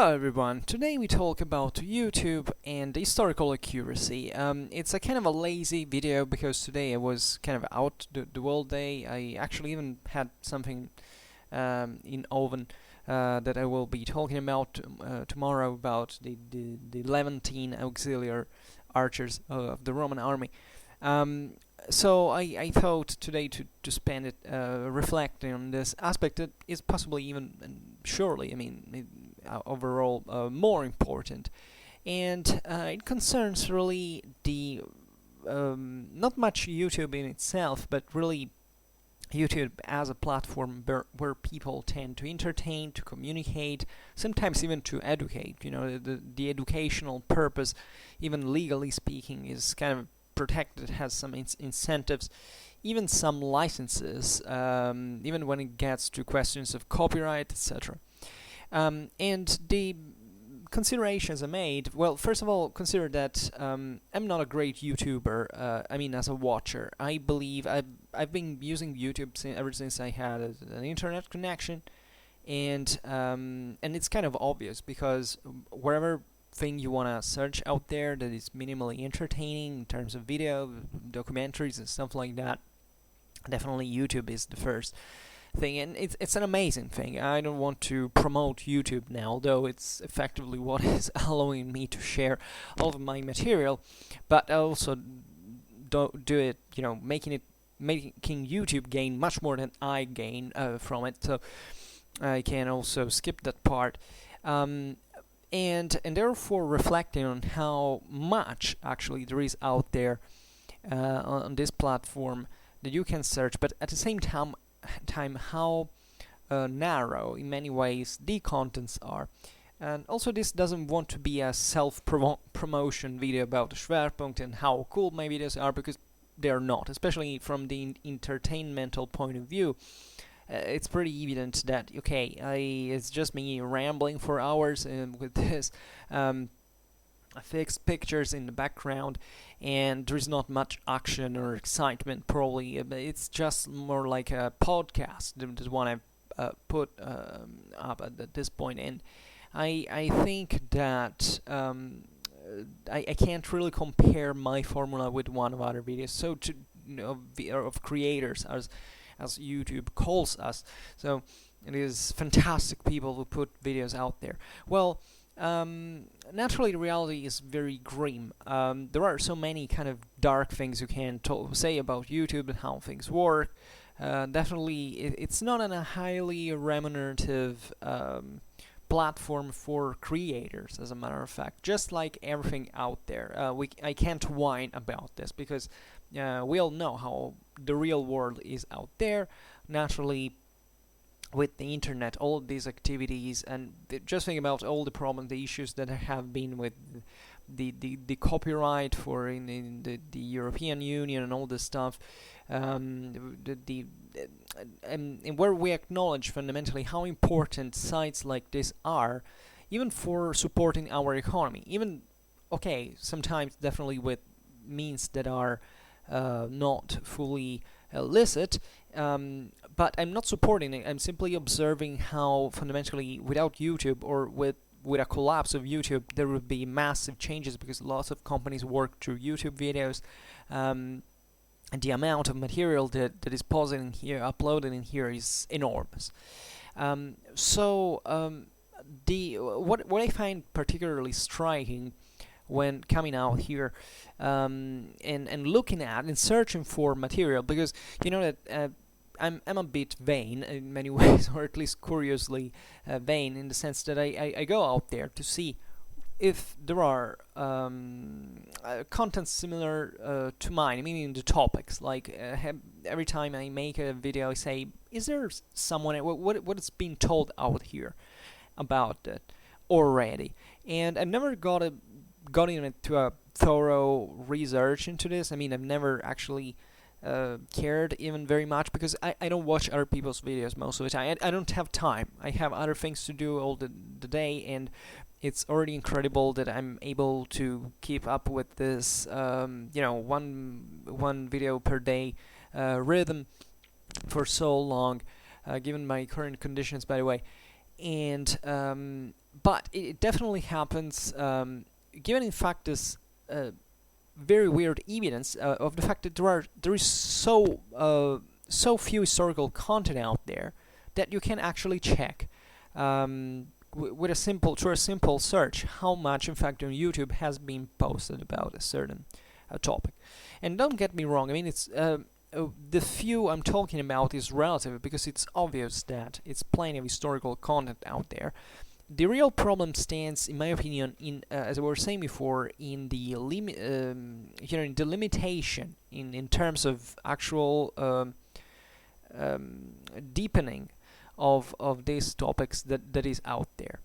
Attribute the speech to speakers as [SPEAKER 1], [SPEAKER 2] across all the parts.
[SPEAKER 1] Hello everyone, today we talk about YouTube and historical accuracy. It's a kind of a lazy video because today I was kind of out the whole day. I actually even had something in oven that I will be talking about tomorrow about the Levantine auxiliary archers of the Roman army. So I thought today to spend it reflecting on this aspect that is possibly even, and surely, overall more important. And it concerns really the not much YouTube in itself, but really YouTube as a platform where people tend to entertain, to communicate, sometimes even to educate. You know, the educational purpose, even legally speaking, is kind of protected, has some incentives, even some licenses, even when it gets to questions of copyright, etc. And the considerations are made. Well, first of all, consider that I'm not a great YouTuber. As a watcher, I believe I've been using YouTube ever since I had an internet connection, and it's kind of obvious because wherever thing you want to search out there that is minimally entertaining in terms of video, documentaries and stuff like that, definitely YouTube is the first thing, and it's an amazing thing. I don't want to promote YouTube now, though it's effectively what is allowing me to share all of my material, but I also don't do it, making YouTube gain much more than I gain from it, so I can also skip that part. And therefore therefore on how much actually there is out there on this platform that you can search, but at the same time how narrow in many ways the contents are. And also, this doesn't want to be a self-promotion video about the Schwerpunkt and how cool my videos are, because they're not, especially from the entertainmental point of view. It's pretty evident that, it's just me rambling for hours with this fixed pictures in the background, and there's not much action or excitement, probably. It's just more like a podcast, the one I put up at this point. And I think that I can't really compare my formula with one of other videos, so of creators as YouTube calls us. So it is fantastic people who put videos out there. Well, naturally, the reality is very grim. There are so many kind of dark things you can say about YouTube and how things work. Definitely, it's not a highly remunerative platform for creators, as a matter of fact. Just like everything out there, I can't whine about this because we all know how the real world is out there. Naturally, with the internet, all of these activities, and just think about all the problems, the issues that have been with the copyright for in the European Union and all this stuff, and where we acknowledge fundamentally how important sites like this are, even for supporting our economy. Even, sometimes definitely with means that are not fully illicit, but I'm not supporting it. I'm simply observing how fundamentally, without YouTube, or with a collapse of YouTube, there would be massive changes, because lots of companies work through YouTube videos, and the amount of material that is uploaded in here is enormous. What I find particularly striking when coming out here and looking at and searching for material, because that I'm a bit vain in many ways, or at least curiously vain, in the sense that I go out there to see if there are contents similar to mine, meaning the topics. Like every time I make a video, I say, is there someone, what is being told out here about it already? And I've never got into a thorough research into this. I've never actually cared even very much, because I don't watch other people's videos most of the time. I don't have time. I have other things to do all the day, and it's already incredible that I'm able to keep up with this one video per day rhythm for so long, given my current conditions, by the way. And but it definitely happens, given in fact this very weird evidence of the fact that there is so few historical content out there that you can actually check, with a simple search how much in fact on YouTube has been posted about a certain topic. And don't get me wrong, I mean it's the few I'm talking about is relative, because it's obvious that it's plenty of historical content out there. The real problem stands, in my opinion, in as I was saying before, in the in the limitation in terms of actual deepening of these topics that is out there.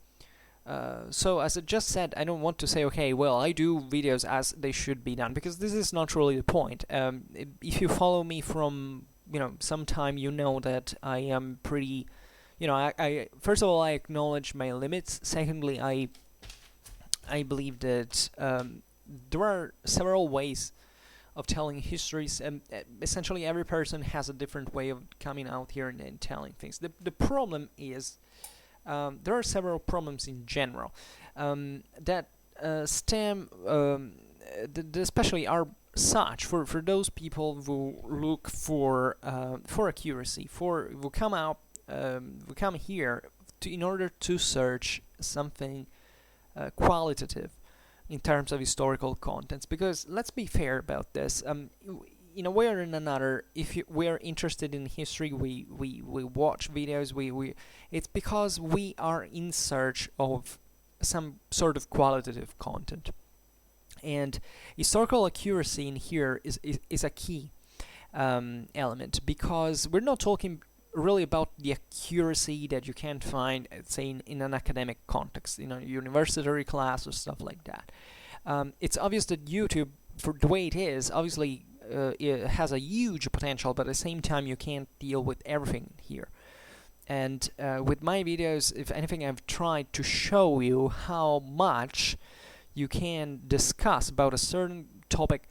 [SPEAKER 1] So as I just said, I don't want to say, okay, well, I do videos as they should be done, because this is not really the point. If you follow me from some time, you know that I am pretty, I first of all, I acknowledge my limits. Secondly, I believe that there are several ways of telling histories, and essentially every person has a different way of coming out here and telling things. The problem is, there are several problems in general that stem, especially are such for those people who look for accuracy, who come here in order to search something qualitative in terms of historical contents. Because let's be fair about this. In a way or in another, if we are interested in history, we watch videos, it's because we are in search of some sort of qualitative content. And historical accuracy in here is a key element, because we're not talking really about the accuracy that you can't find, say, in an academic context, in a university class or stuff like that. It's obvious that YouTube, for the way it is, obviously it has a huge potential, but at the same time you can't deal with everything here. And with my videos, if anything, I've tried to show you how much you can discuss about a certain topic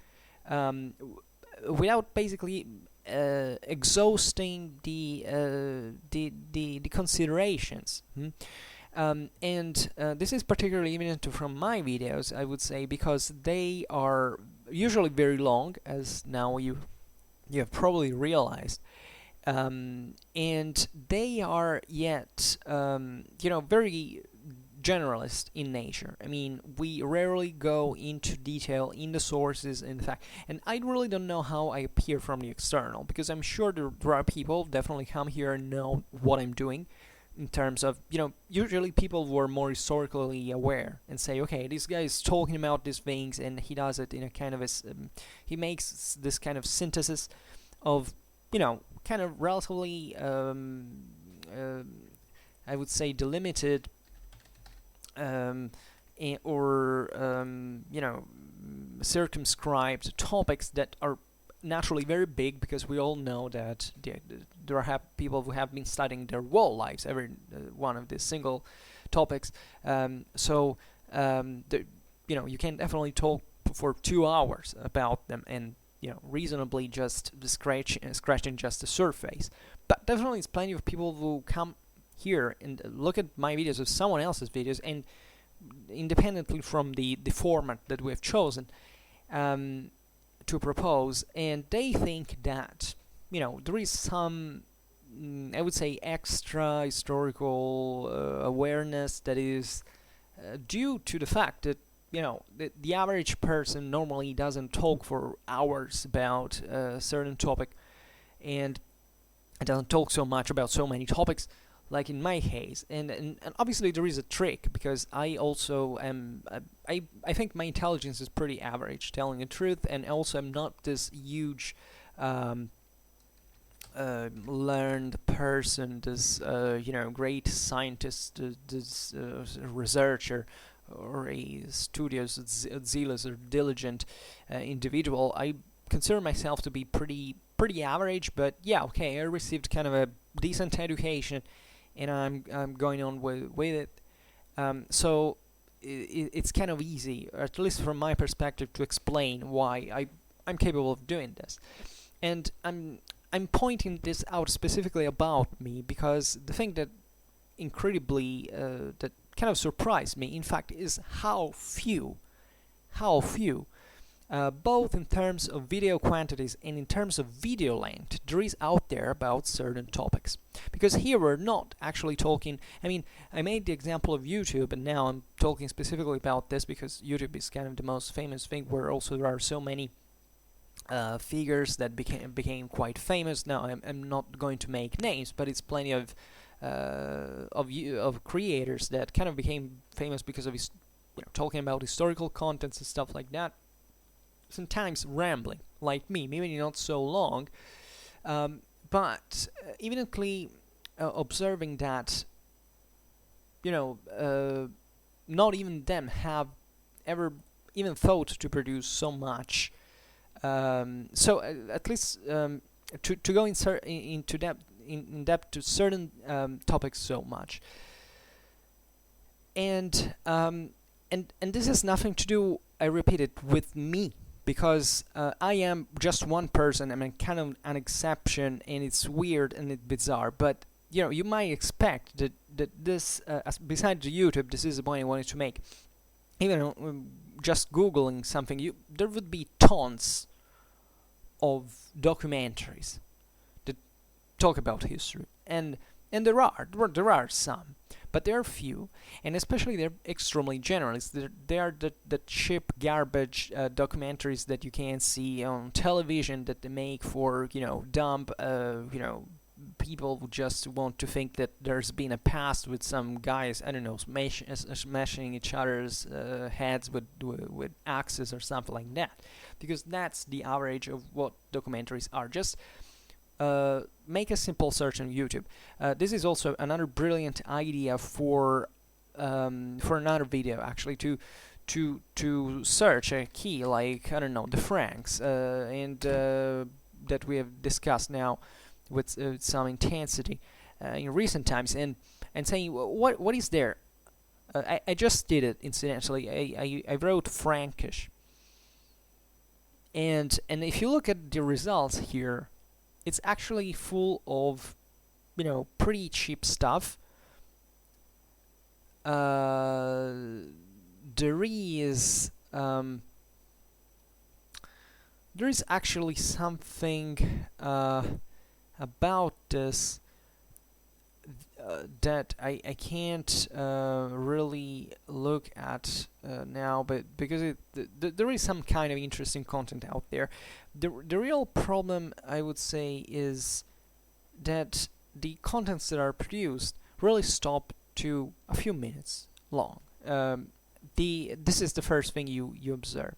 [SPEAKER 1] without basically exhausting the considerations. And this is particularly evident from my videos, I would say, because they are usually very long, as now you have probably realized, and they are yet very generalist in nature. I mean, we rarely go into detail in the sources, in fact, and I really don't know how I appear from the external, because I'm sure there are people definitely come here and know what I'm doing, in terms of, usually people who are more historically aware and say, okay, this guy is talking about these things, and he does it in a kind of he makes this kind of synthesis of, kind of relatively, I would say, delimited circumscribed topics that are naturally very big, because we all know that there are people who have been studying their whole lives every one of these single topics. So you can definitely talk for 2 hours about them, and reasonably just scratching just the surface. But definitely, it's plenty of people who come here and look at my videos or someone else's videos, and independently from the format that we have chosen to propose, and they think that there is some I would say extra historical awareness that is due to the fact that the average person normally doesn't talk for hours about a certain topic, and it doesn't talk so much about so many topics like in my case. And obviously there is a trick, because I also am I think my intelligence is pretty average, telling the truth, and also I'm not this huge learned person, this great scientist, this researcher, or a studious, zealous, or diligent individual. I consider myself to be pretty average, but yeah, okay, I received kind of a decent education, and I'm going on with it. So it's kind of easy, at least from my perspective, to explain why I'm capable of doing this. And I'm pointing this out specifically about me, because the thing that incredibly that kind of surprised me, in fact, is how few, both in terms of video quantities and in terms of video length, there is out there about certain topics. Because here we're not actually talking, I mean, I made the example of YouTube, and now I'm talking specifically about this because YouTube is kind of the most famous thing, where also there are so many figures that became quite famous. Now I'm not going to make names, but it's plenty of creators that kind of became famous because of his, talking about historical contents and stuff like that. Sometimes rambling, like me, maybe not so long, but evidently observing that, not even them have ever even thought to produce so much. So at least to go into depth to certain topics so much, and this has nothing to do, I repeat it, with me, because I am just one person. I mean, kind of an exception, and it's weird and it's bizarre. But you might expect that this, besides YouTube, this is the point I wanted to make. Even just googling something, there would be tons of documentaries that talk about history, and there are some, but there are few, and especially they're extremely generalist. They are the cheap garbage documentaries that you can see on television, that they make for dumb people who just want to think that there's been a past with some guys, I don't know, smashing each other's heads with axes or something like that, because that's the average of what documentaries are. Just make a simple search on YouTube. This is also another brilliant idea for another video, actually, to search a key like, I don't know, the Franks, and that we have discussed now with some intensity in recent times, and saying what is there. I just did it incidentally. I wrote Frankish, and if you look at the results here, it's actually full of pretty cheap stuff. There is actually something about this that I can't really look at now, but because there is some kind of interesting content out there. The real problem, I would say, is that the contents that are produced really stop to a few minutes long. This is the first thing you observe.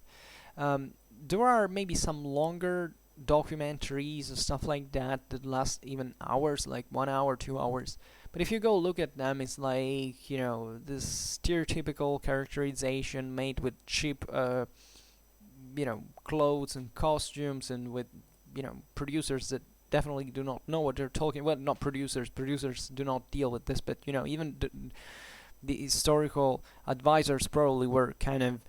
[SPEAKER 1] There are maybe some longer documentaries and stuff like that last even hours, like 1 hour, 2 hours. But if you go look at them, it's like, this stereotypical characterization made with cheap, clothes and costumes, and with, producers that definitely do not know what they're talking. Well, not producers. Producers do not deal with this, but even the historical advisors probably were kind of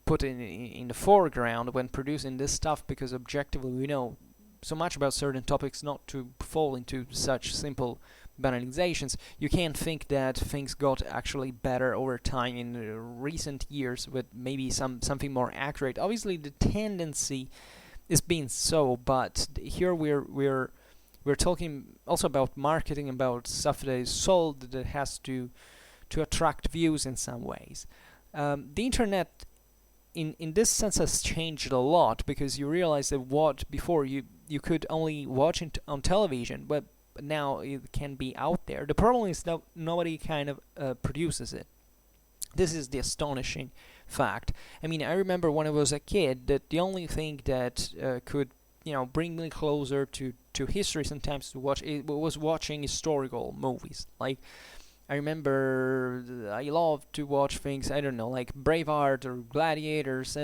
[SPEAKER 1] put in the foreground when producing this stuff, because objectively we know so much about certain topics not to fall into such simple banalizations. You can't think that things got actually better over time in recent years with maybe something more accurate. Obviously the tendency is being so, but here we're talking also about marketing, about stuff that is sold, that has to attract views in some ways. The internet in this sense has changed a lot, because you realize that what before you could only watch it on television, but now it can be out there. The problem is that nobody kind of produces it. This is the astonishing fact. I mean, I remember when I was a kid that the only thing that could bring me closer to history sometimes to watch it was watching historical movies. Like, I remember I loved to watch things, I don't know, like Braveheart or Gladiators,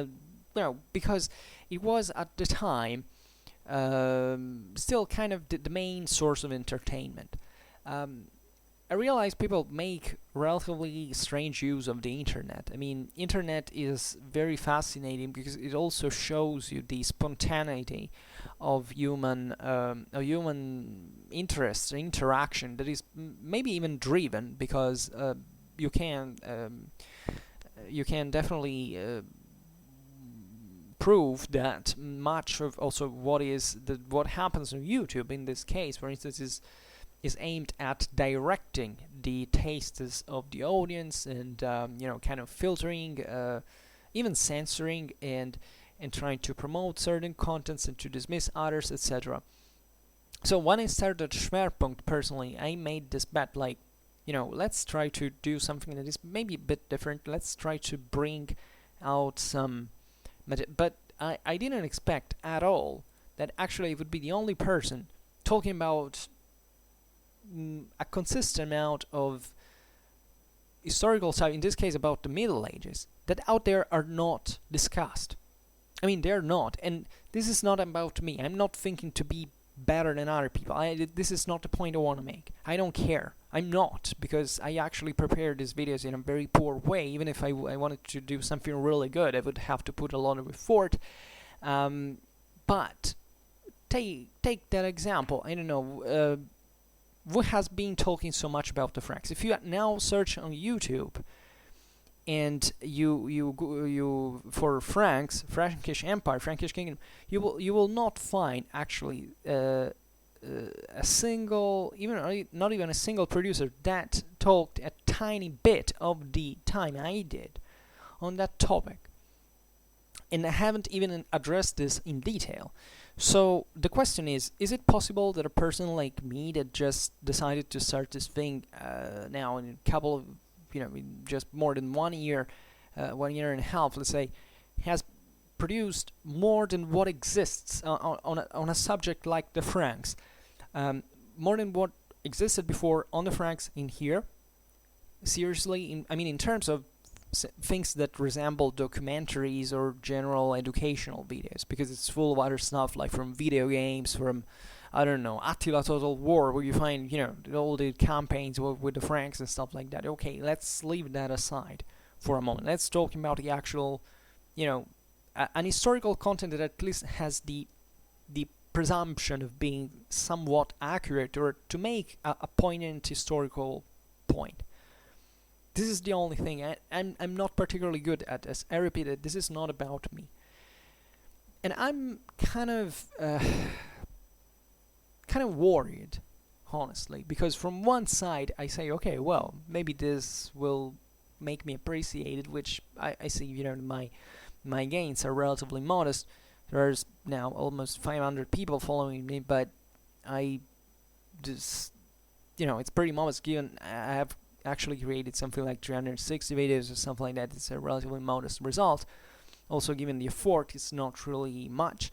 [SPEAKER 1] because it was at the time still kind of the main source of entertainment. I realize people make relatively strange use of the internet. I mean, internet is very fascinating because it also shows you the spontaneity of human interest, interaction that is maybe even driven because you can definitely prove that much of also what happens on YouTube in this case, for instance, is aimed at directing the tastes of the audience and kind of filtering, even censoring, and trying to promote certain contents and to dismiss others, etc. So when I started Schwerpunkt, personally, I made this bet, like, let's try to do something that is maybe a bit different. Let's try to bring out some... But I didn't expect at all that actually I would be the only person talking about a consistent amount of historical stuff, in this case about the Middle Ages, that out there are not discussed. I mean, they're not, and this is not about me. I'm not thinking to be better than other people. This is not the point I want to make. I don't care. I'm not, because I actually prepared these videos in a very poor way. Even if I wanted to do something really good, I would have to put a lot of effort. But take that example. I don't know. Who has been talking so much about the Franks? If you now search on YouTube and you for Franks, Frankish Empire, Frankish Kingdom, you will not find actually a single, not even a single producer that talked a tiny bit of the time I did on that topic, and I haven't even addressed this in detail. So the question is it possible that a person like me that just decided to start this thing now in a couple of, in just more than 1 year, 1 year and a half, let's say, has produced more than what exists on a subject like the Franks, more than what existed before on the Franks in here? Seriously, in terms of things that resemble documentaries or general educational videos, because it's full of other stuff, like from video games, from, I don't know, Attila Total War, where you find, all the campaigns with the Franks and stuff like that. Okay, let's leave that aside for a moment. Let's talk about the actual, an historical content that at least has the presumption of being somewhat accurate, or to make a poignant historical point. This is the only thing. I'm not particularly good at this. I repeat it, this is not about me. And I'm kind of worried, honestly, because from one side I say, okay, well, maybe this will make me appreciated, which I see, my gains are relatively modest. There's now almost 500 people following me, but I just, it's pretty modest given I have actually created something like 360 videos or something like that. It's a relatively modest result. Also, given the effort, it's not really much.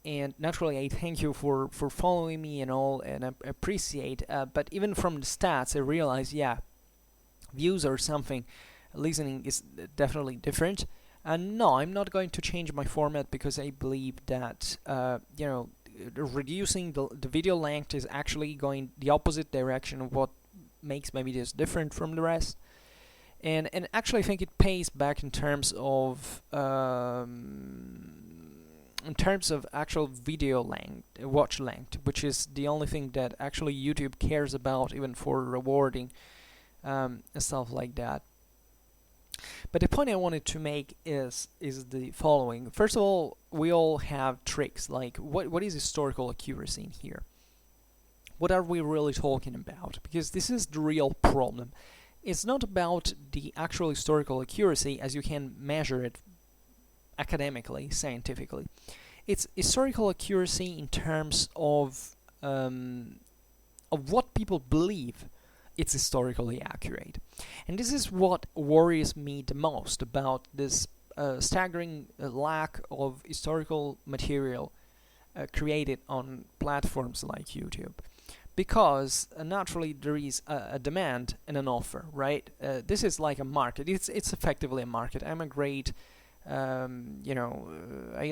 [SPEAKER 1] And naturally, I thank you for following me and all, and I appreciate. But even from the stats, I realize, yeah, views or something, listening is definitely different. And no, I'm not going to change my format, because I believe that reducing the video length is actually going the opposite direction of what makes my videos different from the rest, and actually I think it pays back in terms of actual video length, watch length, which is the only thing that actually YouTube cares about, even for rewarding and stuff like that. But the point I wanted to make is the following. First of all, we all have tricks, like what is historical accuracy in here? What are we really talking about? Because this is the real problem. It's not about the actual historical accuracy as you can measure it academically, scientifically. It's historical accuracy in terms of what people believe it's historically accurate. And this is what worries me the most about this staggering lack of historical material created on platforms like YouTube. Because naturally there is a demand and an offer, right? This is like a market. It's effectively a market. I'm a great, I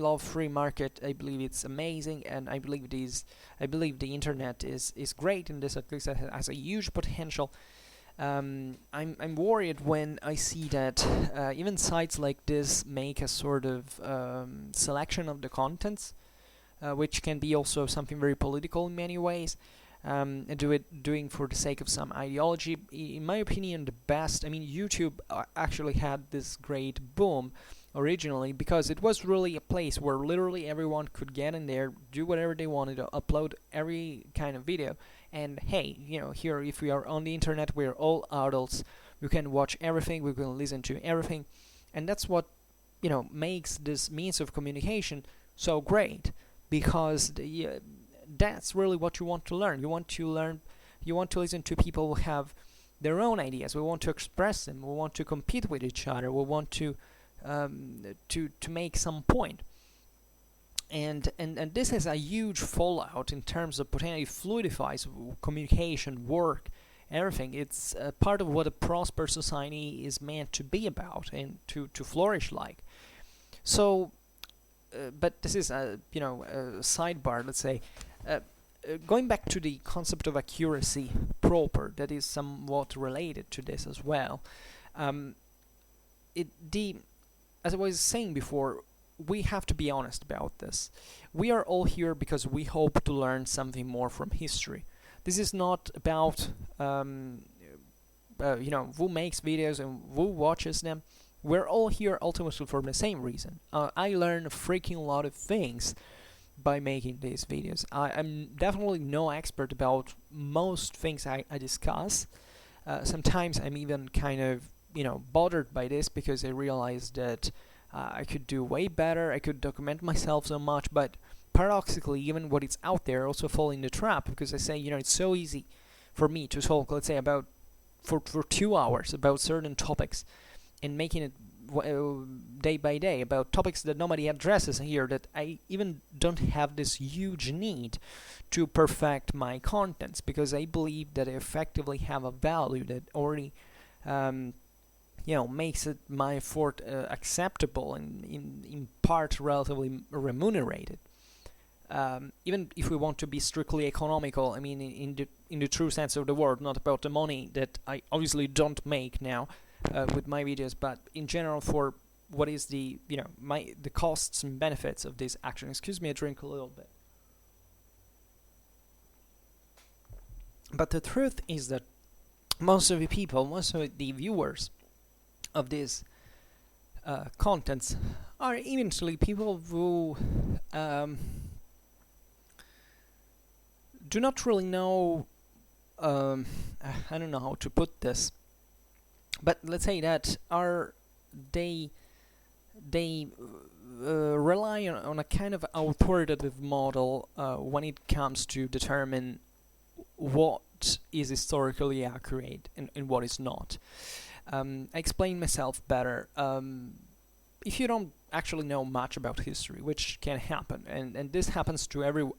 [SPEAKER 1] love free market. I believe it's amazing, and I believe the internet is great in this. At least it has a huge potential. I'm worried when I see that even sites like this make a sort of selection of the contents, which can be also something very political in many ways. doing for the sake of some ideology. In my opinion, the best. I mean, YouTube actually had this great boom originally because it was really a place where literally everyone could get in there, do whatever they wanted, to upload every kind of video. And hey, here, if we are on the internet, we're all adults. We can watch everything, we can listen to everything, and that's what makes this means of communication so great, because that's really what you want to learn. You want to listen to people who have their own ideas. We want to express them. We want to compete with each other. We want to make some point. And this has a huge fallout in terms of potentially fluidifies communication, work, everything. It's part of what a prosperous society is meant to be about and to flourish like. So, but this is a sidebar, let's say. Going back to the concept of accuracy proper, that is somewhat related to this as well. As I was saying before, we have to be honest about this. We are all here because we hope to learn something more from history. This is not about who makes videos and who watches them. We're all here ultimately for the same reason. I learn a freaking lot of things by making these videos. I'm definitely no expert about most things I discuss. Sometimes I'm even kind of bothered by this because I realize that I could do way better. I could document myself so much, but paradoxically, even what is out there also fall in the trap, because I say, it's so easy for me to talk, let's say, about for 2 hours about certain topics, and making it day by day about topics that nobody addresses here, that I even don't have this huge need to perfect my contents, because I believe that I effectively have a value that already makes it my effort acceptable and in part relatively remunerated. Even if we want to be strictly economical, I mean in the true sense of the word, not about the money that I obviously don't make now with my videos, but in general for what is the the costs and benefits of this action. Excuse me, I drink a little bit. But the truth is that most of the viewers of these contents are eventually people who do not really know, I don't know how to put this, but let's say that they rely on a kind of authoritative model when it comes to determine what is historically accurate and what is not. I explain myself better. If you don't actually know much about history, which can happen, and this happens to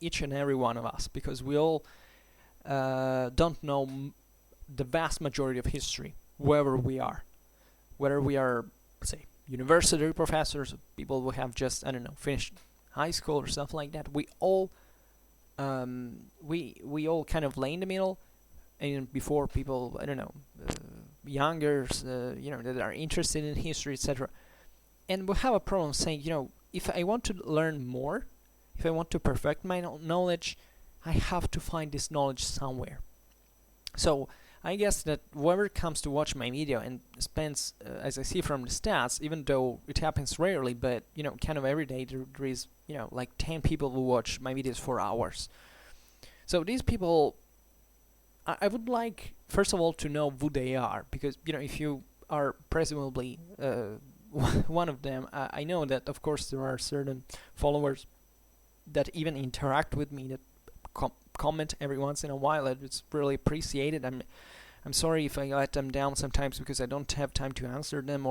[SPEAKER 1] each and every one of us, because we all don't know the vast majority of history, wherever we are. Whether we are, say, university professors, people who have just, I don't know, finished high school or stuff like that, we all kind of lay in the middle, and before people, I don't know, younger, that are interested in history, etc. And we have a problem saying, if I want to learn more, if I want to perfect my knowledge, I have to find this knowledge somewhere. So I guess that whoever comes to watch my video and spends, as I see from the stats, even though it happens rarely, but kind of every day there is like 10 people who watch my videos for hours. So these people, I would like, first of all, to know who they are, because if you are presumably one of them, I know that of course there are certain followers that even interact with me, that comment every once in a while. It's really appreciated. I'm sorry if I let them down sometimes because I don't have time to answer them,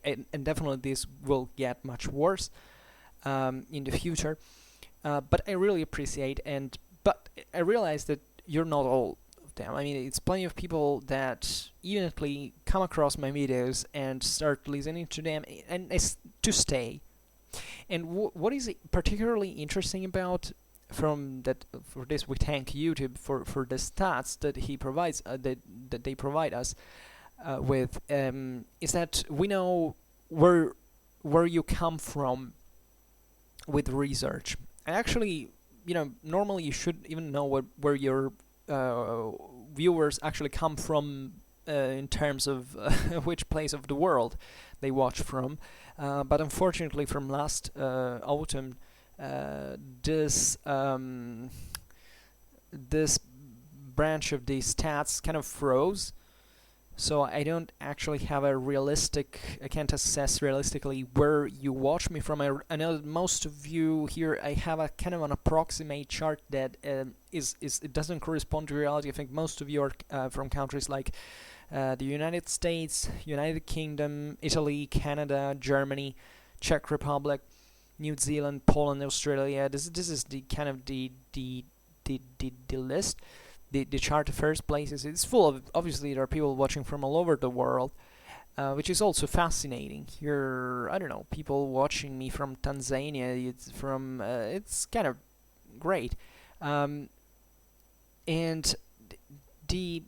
[SPEAKER 1] and definitely this will get much worse in the future. But I really appreciate, but I realize that you're not all of them. I mean, it's plenty of people that eventually come across my videos and start listening to them and to stay. And what is particularly interesting about from that, for this we thank YouTube for the stats that he provides, that they provide us with, is that we know where you come from with research. I actually normally you should even know where your viewers actually come from in terms of which place of the world they watch from. But unfortunately, from last autumn, this this branch of the stats kind of froze. So I don't actually have I can't assess realistically where you watch me from. I know that most of you here, I have a kind of an approximate chart that it doesn't correspond to reality. I think most of you are from countries like the United States, United Kingdom, Italy, Canada, Germany, Czech Republic, New Zealand, Poland, Australia. This is the kind of the list. The chart of first places. It's full of, obviously there are people watching from all over the world, which is also fascinating. Here, I don't know, people watching me from Tanzania. It's kind of great, and the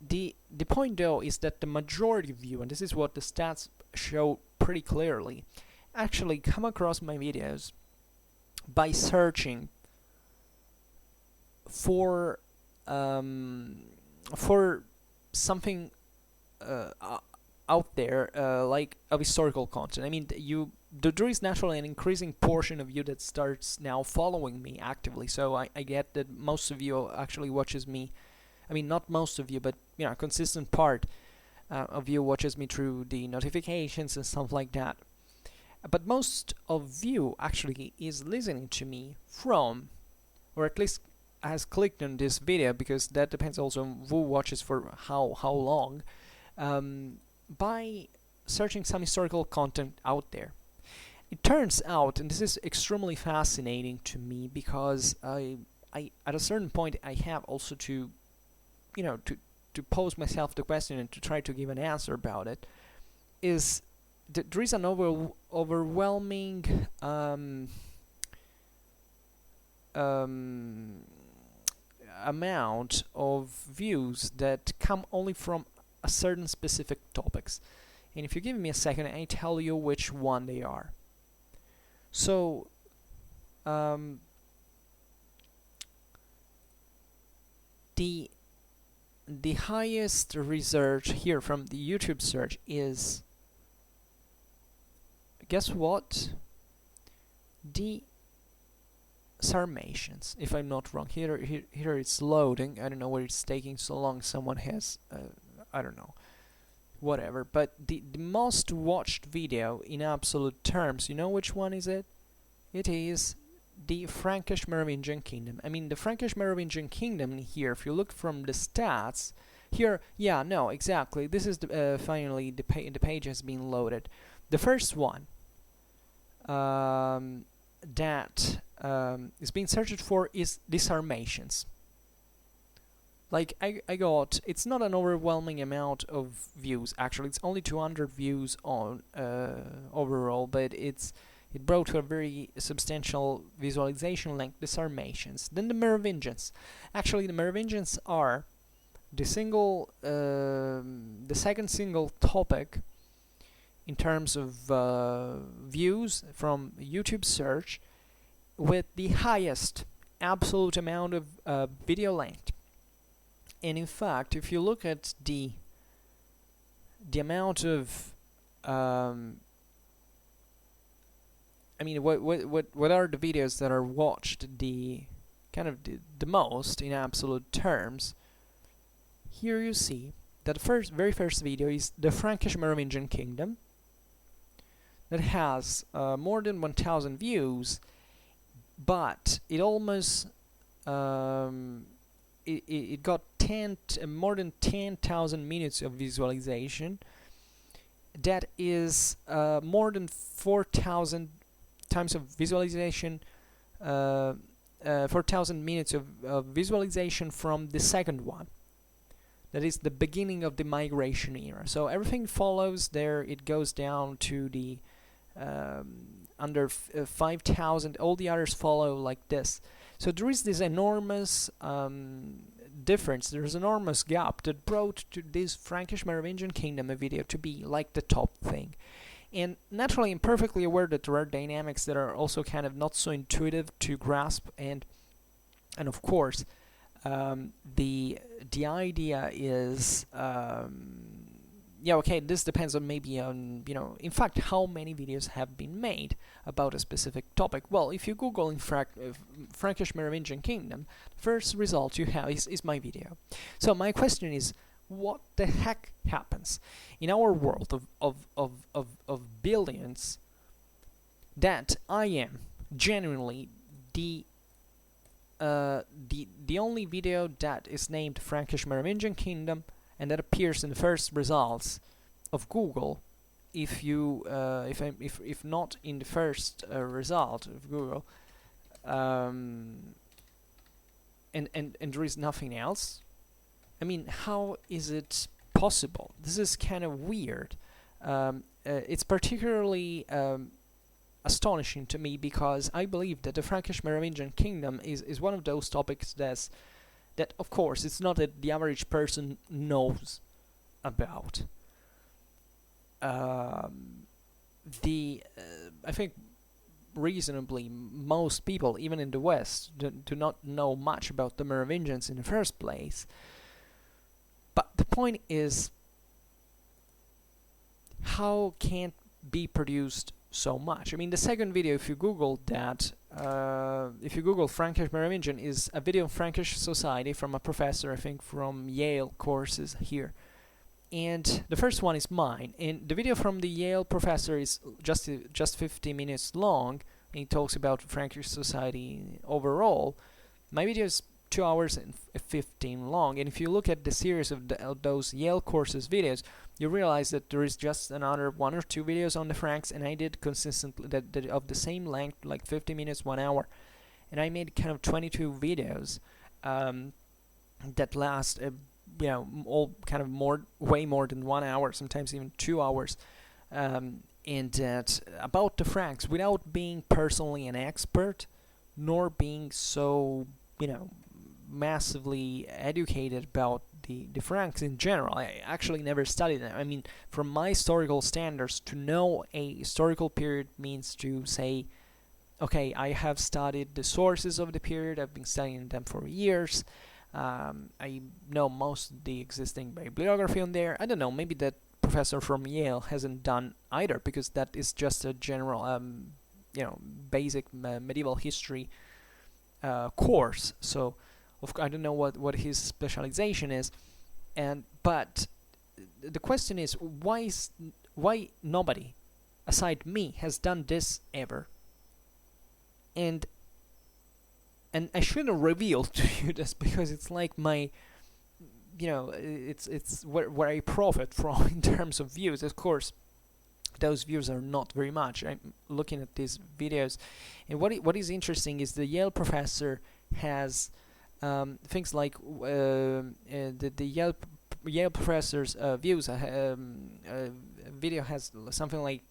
[SPEAKER 1] the point though is that the majority of you, and this is what the stats show pretty clearly, actually come across my videos by searching for something out there, like of historical content. I mean, there is naturally an increasing portion of you that starts now following me actively. So I get that most of you actually watches me. I mean, not most of you, but a consistent part of you watches me through the notifications and stuff like that. But most of you actually is listening to me from, or at least has clicked on this video, because that depends also on who watches for how long, by searching some historical content out there. It turns out, and this is extremely fascinating to me, because I at a certain point I have also to pose myself the question and to try to give an answer about it, is that there is an overwhelming amount of views that come only from a certain specific topics. And if you give me a second, I tell you which one they are. So the highest research here from the YouTube search is, guess what? The Sarmatians, if I'm not wrong. Here it's loading. I don't know why it's taking so long. Someone has, I don't know, whatever. But the most watched video in absolute terms, you know which one is it? It is the Frankish Merovingian Kingdom. I mean, the Frankish Merovingian Kingdom here, if you look from the stats, here, yeah, no, exactly. This is finally the page has been loaded. The first one that is being searched for is the Sarmatians. Like, I got, it's not an overwhelming amount of views, actually. It's only 200 views on overall, but it brought to a very substantial visualization length, the Sarmatians. Then the Merovingians. Actually, the Merovingians are the second single topic in terms of views from YouTube search, with the highest absolute amount of video length. And in fact, if you look at the amount of I mean, what are the videos that are watched the most in absolute terms? Here you see that the very first video is the Frankish Merovingian Kingdom, that has more than 1,000 views, but it almost it got more than 10,000 minutes of visualization. That is more than 4,000 times of visualization, 4,000 minutes of visualization from the second one. That is the beginning of the migration era. So everything follows there. It goes down to the under 5,000. All the others follow like this. So there is this enormous difference. There's an enormous gap that brought to this Frankish Merovingian Kingdom a video to be like the top thing. And naturally, I'm perfectly aware that there are dynamics that are also kind of not so intuitive to grasp, and of course, the idea is, yeah, okay, this depends on maybe on, in fact, how many videos have been made about a specific topic. Well, if you Google Frankish Merovingian Kingdom, the first result you have is my video. So my question is, what the heck happens in our world of billions that I am genuinely the only video that is named Frankish Merovingian Kingdom and that appears in the first results of Google? If you if not in the first result of Google, and there is nothing else. I mean, how is it possible? This is kind of weird. It's particularly astonishing to me because I believe that the Frankish Merovingian Kingdom is one of those topics that of course it's not that the average person knows about. I think reasonably most people, even in the West, do not know much about the Merovingians in the first place. But the point is, how can be produced so much? I mean, the second video, if you Google that, if you Google Frankish Merovingian, is a video of Frankish society from a professor, I think from Yale courses here. And the first one is mine. And the video from the Yale professor is just 50 minutes long. And he talks about Frankish society overall. My video is 2 hours and 15 long. And if you look at the series of those Yale courses videos, you realize that there is just another 1 or 2 videos on the Franks, and I did consistently that of the same length, like 50 minutes, 1 hour. And I made kind of 22 videos that last, all kind of way more than 1 hour, sometimes even 2 hours. And that about the Franks, without being personally an expert, nor being so, massively educated about the Franks in general. I actually never studied them. I mean, from my historical standards, to know a historical period means to say, okay, I have studied the sources of the period, I've been studying them for years, I know most of the existing bibliography on there. I don't know, maybe that professor from Yale hasn't done either, because that is just a general, basic medieval history course. So I don't know what his specialization is, but the question is, why nobody aside me has done this ever? And I shouldn't reveal to you this, because it's like my, it's where I profit from in terms of views. Of course, those views are not very much. I'm looking at these videos, and what is interesting is the Yale professor has things like the Yale professor's views. Video has something like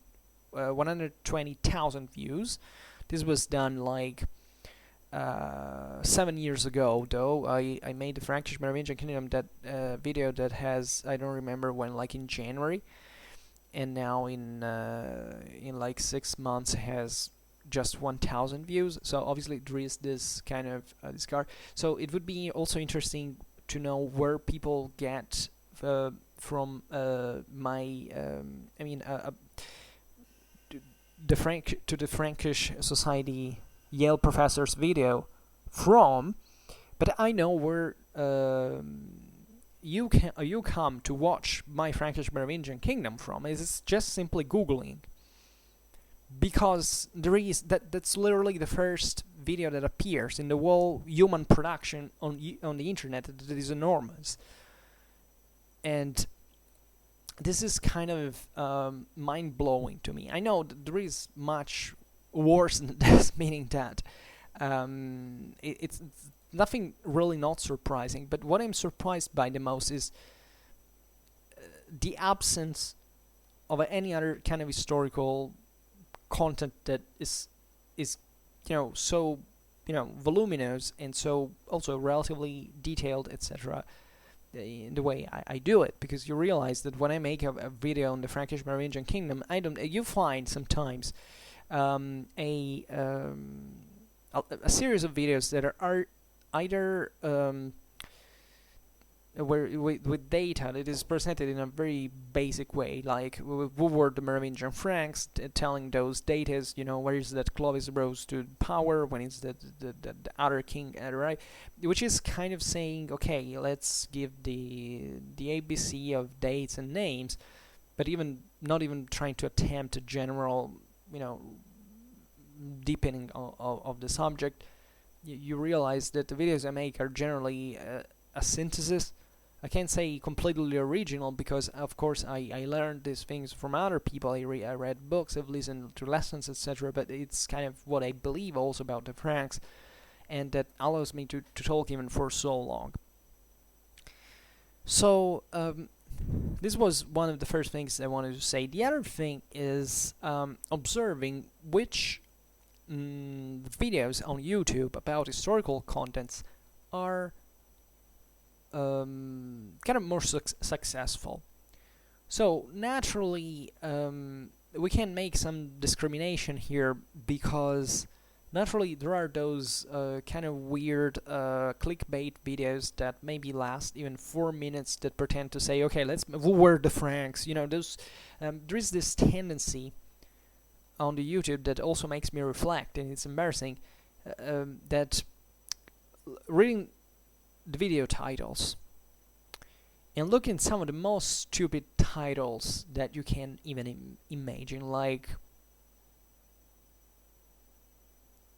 [SPEAKER 1] 120,000 views. This was done like 7 years ago, though. I made the Frankish Merovingian Kingdom that video that has, I don't remember when, like in January, and now in like 6 months has just 1,000 views. So obviously there is this kind of discard. So it would be also interesting to know where people get from my the Frankish Society Yale professor's video from, but I know where you come to watch my Frankish Merovingian Kingdom from. It's just simply Googling, because that's literally the first video that appears in the whole human production on the internet. That is enormous, and this is kind of mind-blowing to me. I know that there is much worse than this, meaning that it's nothing really not surprising, but what I'm surprised by the most is the absence of any other kind of historical content that is so voluminous and so also relatively detailed, etc. in the way I do it, because you realize that when I make a video on the Frankish Merovingian kingdom, I don't. You find sometimes a series of videos that are either where with data that is presented in a very basic way, like who were the Merovingian Franks, telling those datas, where is that Clovis rose to power, when is the other king, right? Which is kind of saying, okay, let's give the ABC of dates and names, but not even trying to attempt a general, deepening of the subject. You realize that the videos I make are generally a synthesis. I can't say completely original, because of course I learned these things from other people. I read books, I've listened to lessons, etc. But it's kind of what I believe also about the Franks, and that allows me to talk even for so long. So this was one of the first things I wanted to say. The other thing is observing which videos on YouTube about historical contents are kind of more successful. So naturally, we can make some discrimination here, because naturally there are those kind of weird clickbait videos that maybe last even 4 minutes, that pretend to say, okay, who were the Franks? Those there is this tendency on the YouTube that also makes me reflect, and it's embarrassing, that reading the video titles and look at some of the most stupid titles that you can even imagine, like,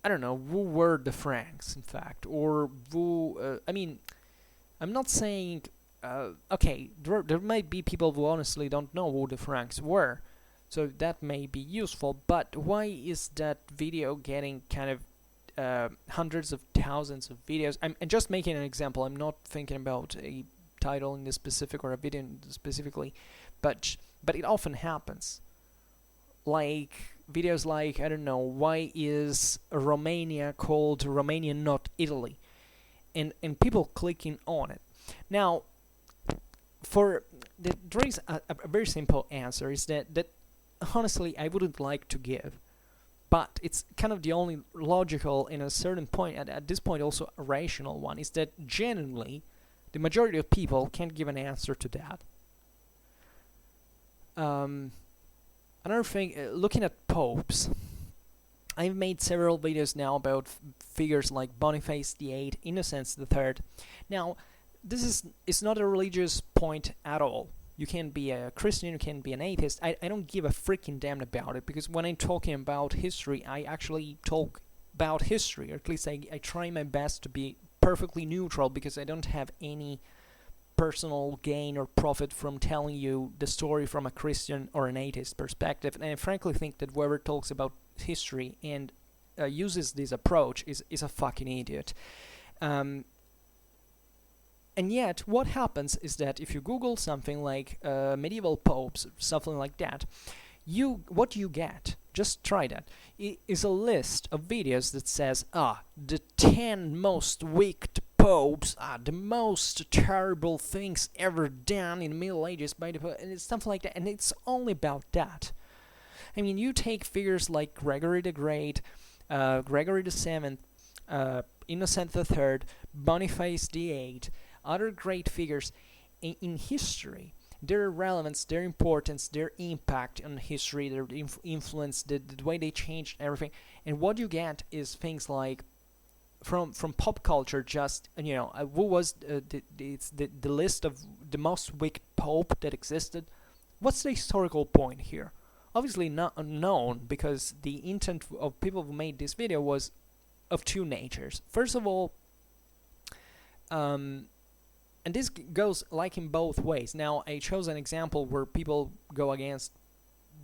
[SPEAKER 1] I don't know, who were the Franks, in fact, or who, I'm not saying, okay, there might be people who honestly don't know who the Franks were, so that may be useful, but why is that video getting kind of hundreds of thousands of videos? I'm just making an example. I'm not thinking about a title in this specific or a video specifically, but it often happens. Like videos like, I don't know, why is Romania called Romania, not Italy? And people clicking on it. Now, there is a very simple answer, is that honestly I wouldn't like to give. But it's kind of the only logical, in a certain point, at this point also a rational one, is that genuinely the majority of people can't give an answer to that. Another thing, looking at popes, I've made several videos now about figures like Boniface VIII, Innocence III. Now, it's not a religious point at all. You can be a Christian, you can be an atheist. I don't give a freaking damn about it, because when I'm talking about history, I actually talk about history, or at least I try my best to be perfectly neutral, because I don't have any personal gain or profit from telling you the story from a Christian or an atheist perspective. And I frankly think that whoever talks about history and uses this approach is a fucking idiot. And yet, what happens is that if you Google something like medieval popes, something like that, what you get, just try that, is a list of videos that says, the 10 most wicked popes, the most terrible things ever done in the Middle Ages by the Pope, and it's something like that, and it's only about that. I mean, you take figures like Gregory the Great, Gregory the Seventh, Innocent III, Boniface VIII, other great figures in history, their relevance, their importance, their impact on history, their influence, the way they changed everything, and what you get is things like from pop culture. Just who was the list of the most wicked pope that existed. What's the historical point here? Obviously not unknown, because the intent of people who made this video was of two natures. First of all, and this goes like in both ways. Now, I chose an example where people go against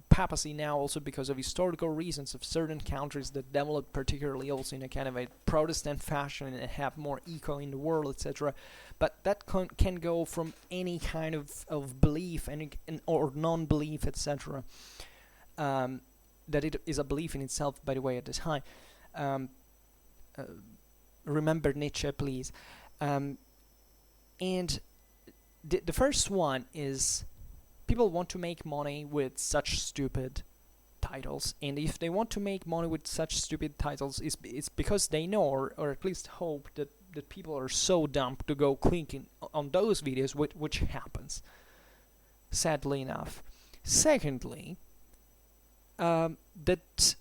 [SPEAKER 1] papacy now also because of historical reasons of certain countries that developed particularly also in a kind of a Protestant fashion and have more eco in the world, etc. But that can go from any kind of belief or non-belief, etc. That it is a belief in itself, by the way, at the time. Remember Nietzsche, please. And The first one is people want to make money with such stupid titles, and if they want to make money with such stupid titles, it's because they know, or at least hope, that people are so dumb to go clicking on those videos, which happens, sadly enough. Secondly, that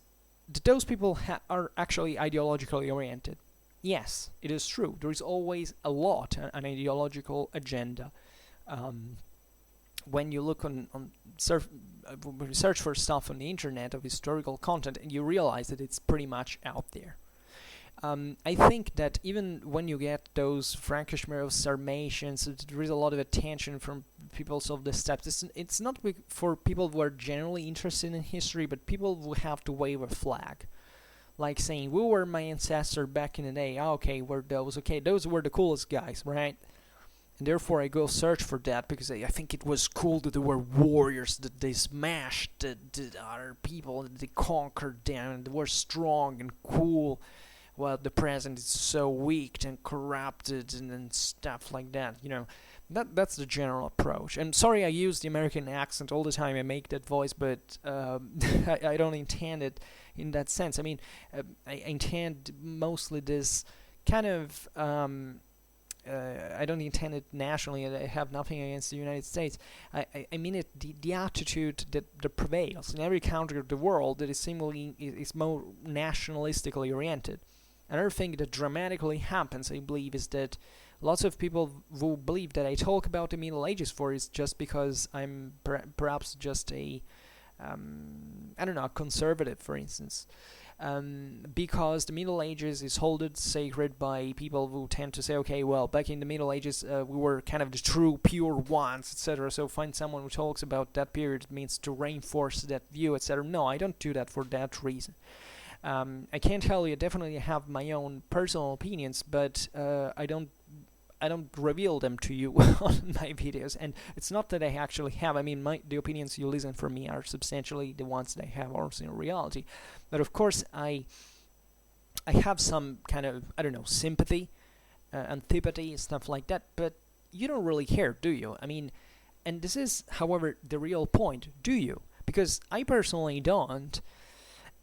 [SPEAKER 1] those people are actually ideologically oriented. Yes, it is true. There is always an ideological agenda. Um, when you look when you search for stuff on the internet of historical content, and you realize that it's pretty much out there. I think that even when you get those Frankish mirror Sarmatians, there is a lot of attention from people of the steppes. It's not for people who are generally interested in history, but people who have to wave a flag. Like saying, we were my ancestor back in the day. Okay, we're those. Okay, those were the coolest guys, right? And therefore I go search for that because I think it was cool that there were warriors, that they smashed the other people, that they conquered them, and they were strong and cool, while the present is so weak and corrupted and stuff like that. That's the general approach. And sorry I use the American accent all the time. I make that voice, but I don't intend it in that sense. I mean, I intend mostly this kind of... I don't intend it nationally. I have nothing against the United States. I mean it. The attitude that prevails in every country of the world that is seemingly is more nationalistically oriented. Another thing that dramatically happens, I believe, is that lots of people who believe that I talk about the Middle Ages for is just because I'm perhaps just a I don't know, conservative, for instance. Because the Middle Ages is held sacred by people who tend to say, okay, well, back in the Middle Ages, we were kind of the true, pure ones, etc. So find someone who talks about that period means to reinforce that view, etc. No, I don't do that for that reason. I can tell you, I definitely have my own personal opinions, but I don't reveal them to you on my videos. And it's not that I actually have. I mean, the opinions you listen from me are substantially the ones that I have also in reality. But of course, I have some kind of, I don't know, sympathy, antipathy, stuff like that. But you don't really care, do you? I mean, and this is, however, the real point. Do you? Because I personally don't.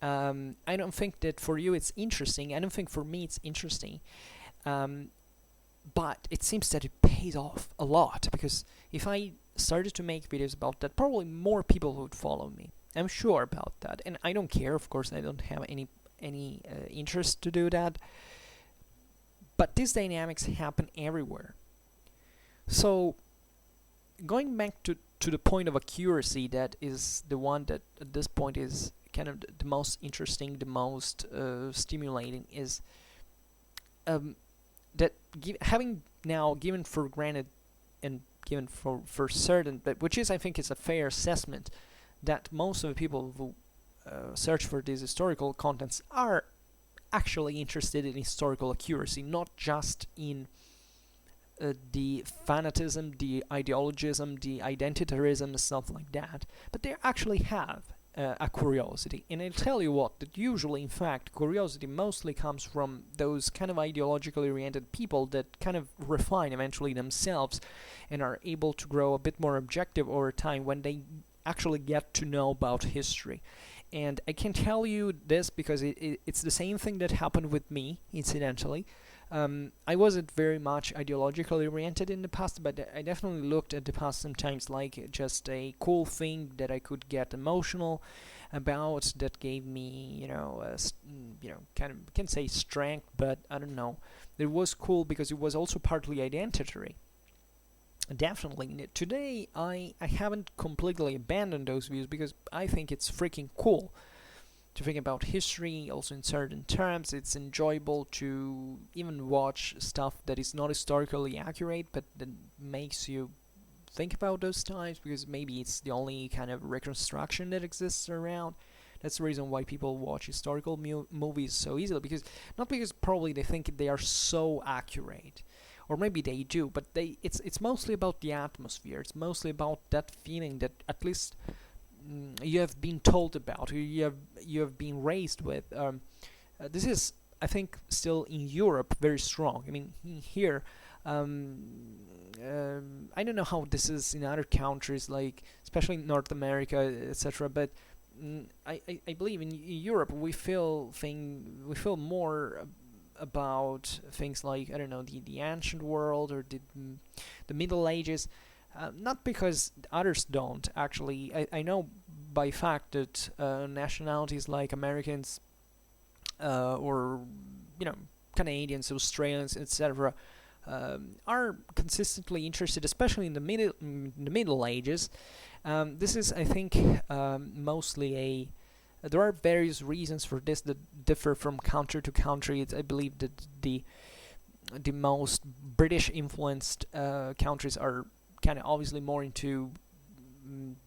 [SPEAKER 1] I don't think that for you it's interesting. I don't think for me it's interesting. But it seems that it pays off a lot, because if I started to make videos about that, probably more people would follow me. I'm sure about that, and I don't care. Of course, I don't have any interest to do that. But these dynamics happen everywhere. So, going back to the point of accuracy, that is the one that at this point is kind of the most interesting, the most stimulating, is that having now given for granted and given for certain, but which is, I think, is a fair assessment, that most of the people who search for these historical contents are actually interested in historical accuracy, not just in the fanatism, the ideologism, the identitarism, stuff like that, but they actually have a curiosity. And I'll tell you what, that usually, in fact, curiosity mostly comes from those kind of ideologically oriented people that kind of refine eventually themselves and are able to grow a bit more objective over time when they actually get to know about history. And I can tell you this because it's the same thing that happened with me, incidentally. I wasn't very much ideologically oriented in the past, but I definitely looked at the past sometimes like just a cool thing that I could get emotional about, that gave me, kind of, can say strength, but I don't know. It was cool because it was also partly identitary. Definitely. Today, I haven't completely abandoned those views because I think it's freaking cool to think about history, also in certain terms. It's enjoyable to even watch stuff that is not historically accurate, but that makes you think about those times, because maybe it's the only kind of reconstruction that exists around. That's the reason why people watch historical movies so easily, not because probably they think they are so accurate, or maybe they do, but it's mostly about the atmosphere. It's mostly about that feeling that at least you have been told about, or you have been raised with. This is, I think, still in Europe very strong. I mean, here I don't know how this is in other countries, like especially North America, etc. But I believe in Europe we feel more about things like, I don't know, the ancient world or the Middle Ages. Not because others don't. Actually, I know by fact that nationalities like Americans or Canadians, Australians, etc., are consistently interested, especially in the Middle Ages. This is, I think, mostly there are various reasons for this that differ from country to country. I believe that the most British influenced countries are kind of obviously more into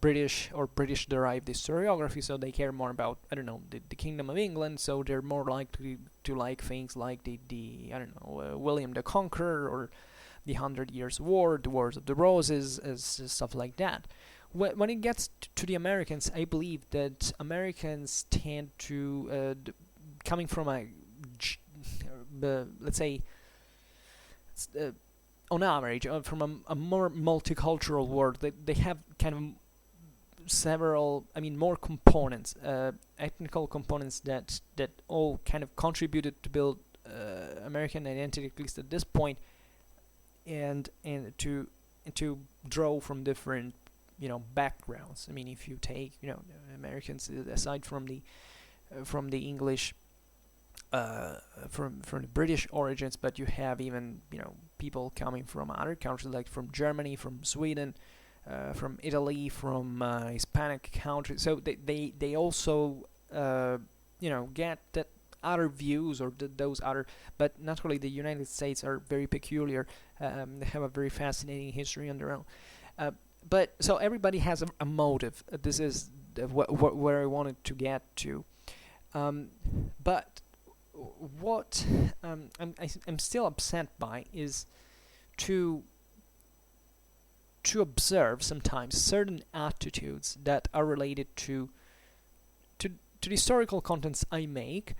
[SPEAKER 1] British or British derived historiography, so they care more about, I don't know, the Kingdom of England, so they're more likely to like things like the I don't know, William the Conqueror, or the 100 Years' War, the Wars of the Roses, stuff like that. When it gets to the Americans, I believe that Americans tend to, coming from let's say, on average, from a more multicultural world, they have kind of several, I mean, more components, ethnical components that all kind of contributed to build American identity, at least at this point, and to draw from different backgrounds. I mean, if you take Americans aside from the English, from the British origins, but you have even people coming from other countries, like from Germany, from Sweden, from Italy, from Hispanic countries. So they also get that other views, or those other. But naturally, the United States are very peculiar. They have a very fascinating history on their own. But so everybody has a motive. This is where I wanted to get to. But what I'm still upset by is to observe sometimes certain attitudes that are related to the historical contents I make.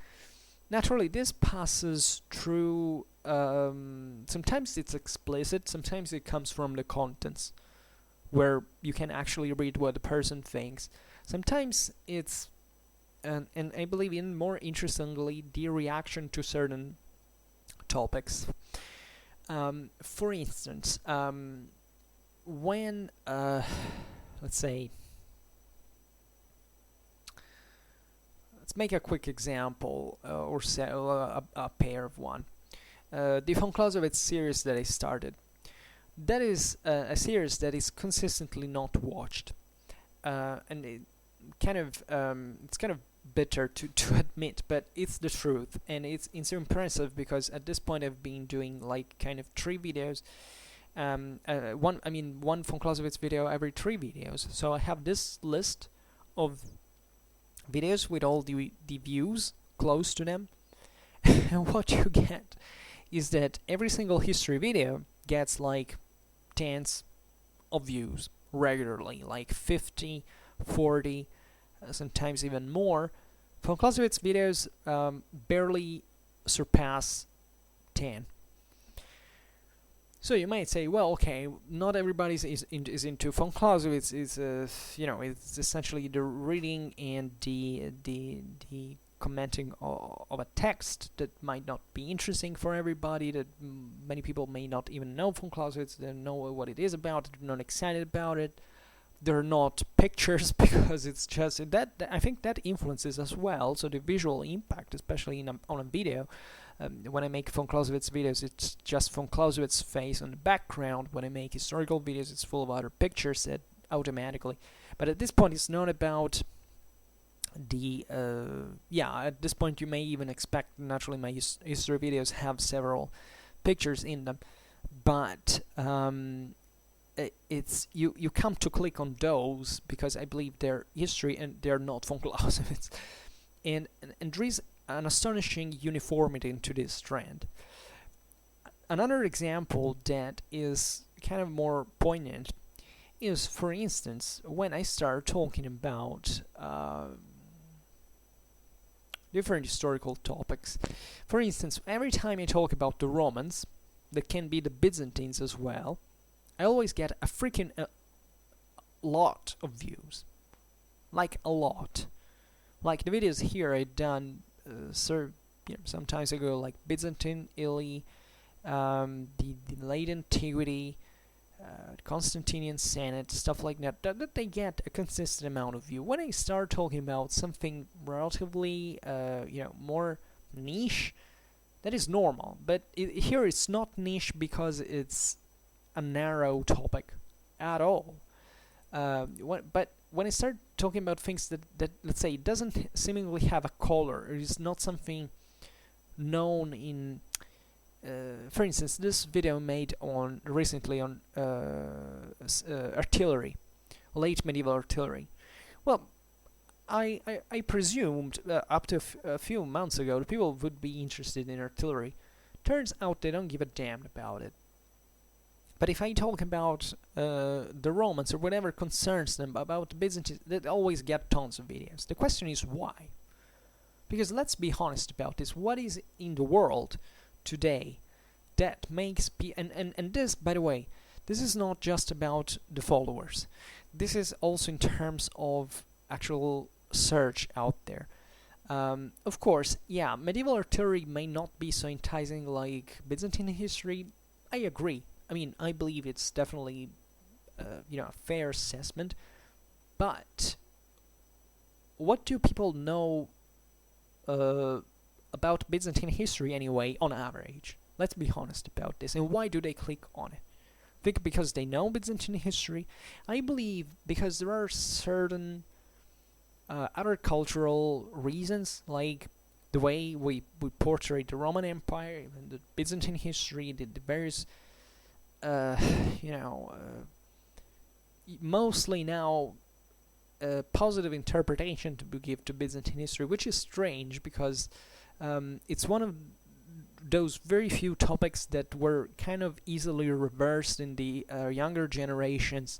[SPEAKER 1] Naturally, this passes through. Sometimes it's explicit. Sometimes it comes from the contents, where you can actually read what the person thinks. Sometimes it's, and I believe even more interestingly, the reaction to certain topics. For instance, when, let's say, let's make a quick example, or a pair of one. The von Clausewitz series that I started. That is a series that is consistently not watched, and it's kind of bitter to admit, but it's the truth, and it's impressive because at this point I've been doing like kind of 3 videos, one von Clausewitz video every 3 videos. So I have this list of videos with all the views close to them, and what you get is that every single history video gets like tens of views regularly, like 50, 40, sometimes even more. Von Clausewitz videos barely surpass 10. So you might say, well, okay, not everybody is into von Clausewitz. It's it's essentially the reading and the commenting of a text that might not be interesting for everybody, that many people may not even know von Clausewitz, they don't know what it is about, they're not excited about it, they're not pictures, because it's just that I think that influences as well. So the visual impact, especially on a video, when I make von Clausewitz videos, it's just von Clausewitz face on the background. When I make historical videos, it's full of other pictures that automatically. But at this point, it's not about the at this point you may even expect, naturally my history videos have several pictures in them, but it's you come to click on those because I believe they're history and they're not von Clausewitz, and there is an astonishing uniformity into this trend. Another example that is kind of more poignant is, for instance, when I start talking about different historical topics. For instance, every time I talk about the Romans, that can be the Byzantines as well, I always get a freaking lot of views. Like a lot. Like the videos here I done some times ago, like Byzantine, Italy, the late antiquity, Constantinian Senate, stuff like that they get a consistent amount of view. When I start talking about something relatively, more niche, that is normal. But here it's not niche because it's a narrow topic at all. But when I start talking about things that let's say doesn't seemingly have a color, or is not something known in, for instance, this video made recently on artillery, late medieval artillery. Well, I presumed up to a few months ago that people would be interested in artillery. Turns out they don't give a damn about it. But if I talk about the Romans or whatever concerns them about the Byzantines, they always get tons of videos. The question is why? Because let's be honest about this. What is in the world today that makes and this, by the way, this is not just about the followers. This is also in terms of actual search out there. Of course, yeah, medieval artillery may not be so enticing like Byzantine history. I agree. I mean, I believe it's definitely, a fair assessment. But what do people know about Byzantine history anyway, on average? Let's be honest about this. And why do they click on it? Think because they know Byzantine history? I believe because there are certain other cultural reasons, like the way we portray the Roman Empire, and the Byzantine history, the various, mostly now positive interpretation to give to Byzantine history, which is strange because it's one of those very few topics that were kind of easily reversed in the younger generations,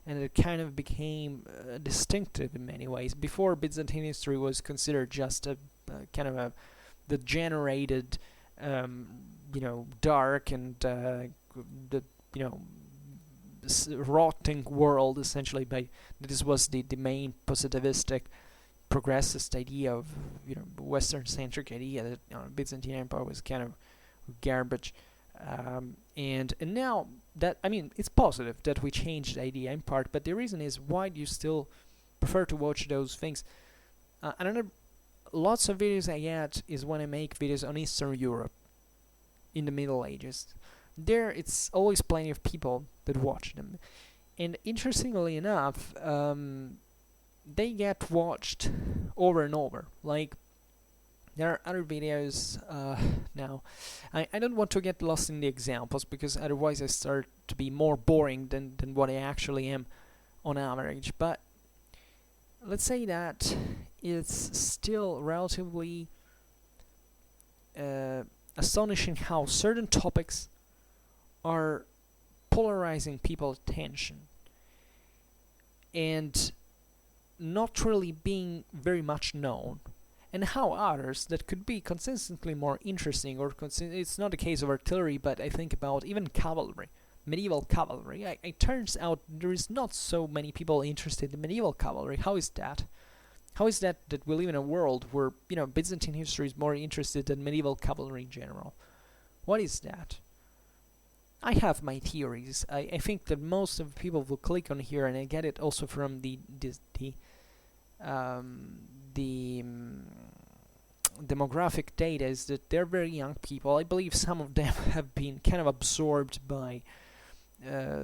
[SPEAKER 1] and it kind of became distinctive in many ways. Before, Byzantine history was considered just a kind of a degenerated, dark and rotting world, essentially. This was the main positivistic, progressist idea of Western-centric idea that Byzantine Empire was kind of garbage. And now that, I mean, it's positive that we changed the idea in part, but the reason is, why do you still prefer to watch those things? Another lots of videos I get is when I make videos on Eastern Europe in the Middle Ages. There, it's always plenty of people that watch them, and interestingly enough, they get watched over and over. Like, there are other videos now. I don't want to get lost in the examples, because otherwise I start to be more boring than what I actually am on average. But let's say that it's still relatively astonishing how certain topics are polarizing people's attention and not really being very much known, and how others that could be consistently more interesting, or it's not the case of artillery, but I think about even cavalry, medieval cavalry. It turns out there is not so many people interested in medieval cavalry. How is that? How is that we live in a world where Byzantine history is more interested than medieval cavalry in general? What is that? I have my theories. I think that most of the people will click on here, and I get it also from the demographic data, is that they're very young people. I believe some of them have been kind of absorbed by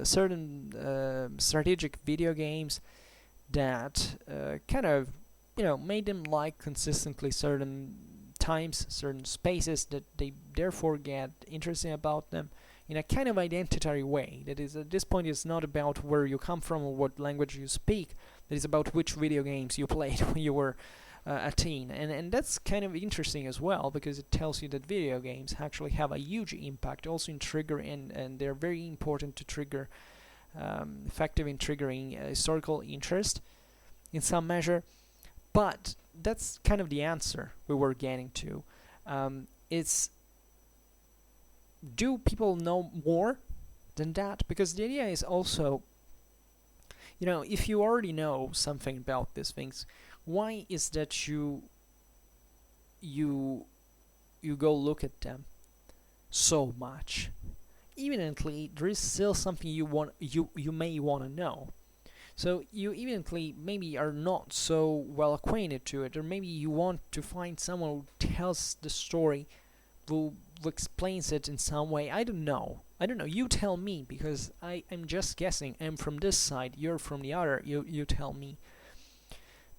[SPEAKER 1] certain strategic video games that kind of made them like consistently certain times, certain spaces, that they therefore get interesting about them in a kind of identitary way. That is, at this point, it's not about where you come from or what language you speak. It is about which video games you played when you were a teen. And that's kind of interesting as well, because it tells you that video games actually have a huge impact also in triggering, and they're very important to trigger, effective in triggering historical interest in some measure. But that's kind of the answer we were getting to. It's do people know more than that? Because the idea is also, if you already know something about these things, why is that you you go look at them so much? Evidently, there is still something you may want to know. So you evidently maybe are not so well acquainted to it, or maybe you want to find someone who tells the story, who explains it in some way. I don't know. You tell me, because I'm just guessing. I'm from this side, you're from the other. You tell me.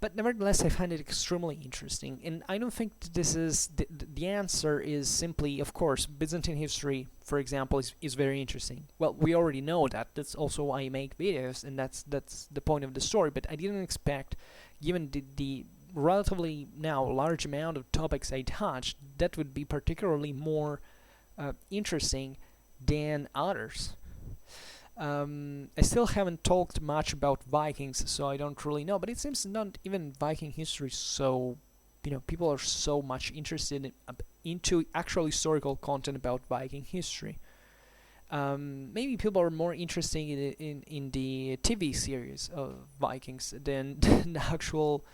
[SPEAKER 1] But nevertheless, I find it extremely interesting, and I don't think that this is the answer is simply, of course, Byzantine history, for example, is very interesting. Well, we already know that. That's also why I make videos, and that's the point of the story. But I didn't expect, given the relatively now large amount of topics I touched, that would be particularly more interesting than others. I still haven't talked much about Vikings, so I don't really know. But it seems not even Viking history. So, people are so much interested into actual historical content about Viking history. Maybe people are more interested in the TV series of Vikings than the actual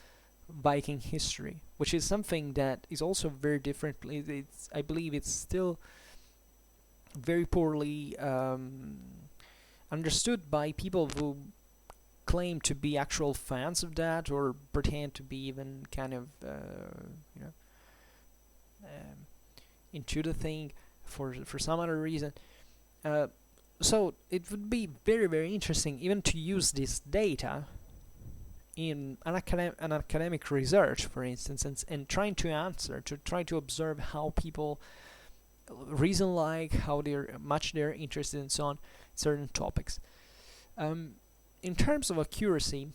[SPEAKER 1] Viking history, which is something that is also very different. I believe it's still very poorly understood by people who claim to be actual fans of that, or pretend to be even kind of into the thing for some other reason. So it would be very, very interesting even to use this data in an academic research, for instance, and trying to try to observe how people reason, like how they're interested and so on certain topics. In terms of accuracy,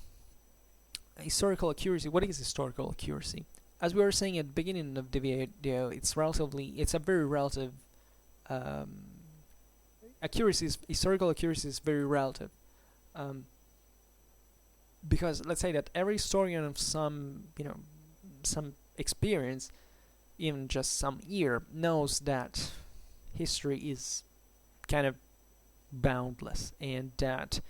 [SPEAKER 1] historical accuracy, what is historical accuracy? As we were saying at the beginning of the video, it's a very relative historical accuracy is very relative. Because let's say that every historian of some experience, even just some year, knows that history is kind of boundless, and that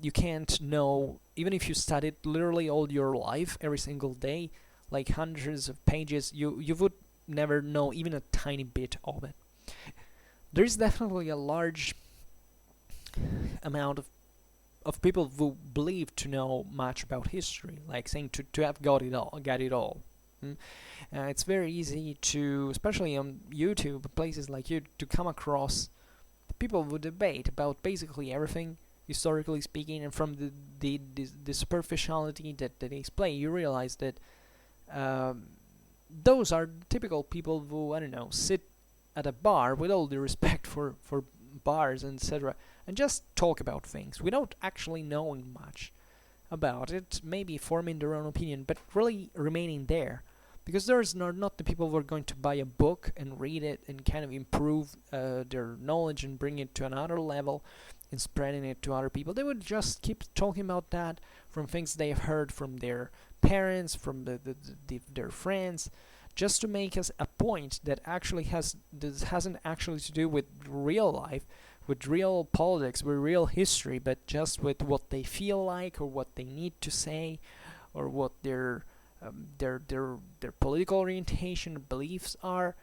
[SPEAKER 1] you can't know, even if you studied literally all your life, every single day, like hundreds of pages, you would never know even a tiny bit of it. There is definitely a large amount of people who believe to know much about history, like saying to have got it all. It's very easy to, especially on YouTube, places like you, to come across people who debate about basically everything, historically speaking, and from the superficiality that they display, you realize that those are typical people who, I don't know, sit at a bar, with all the respect for bars and etc., and just talk about things without actually knowing much about it, maybe forming their own opinion, but really remaining there. Because there's not the people who are going to buy a book and read it and kind of improve their knowledge and bring it to another level and spreading it to other people. They would just keep talking about that from things they've heard from their parents, from their friends, just to make us a point that actually hasn't actually to do with real life, with real politics, with real history, but just with what they feel like, or what they need to say, or what their political orientation, beliefs are,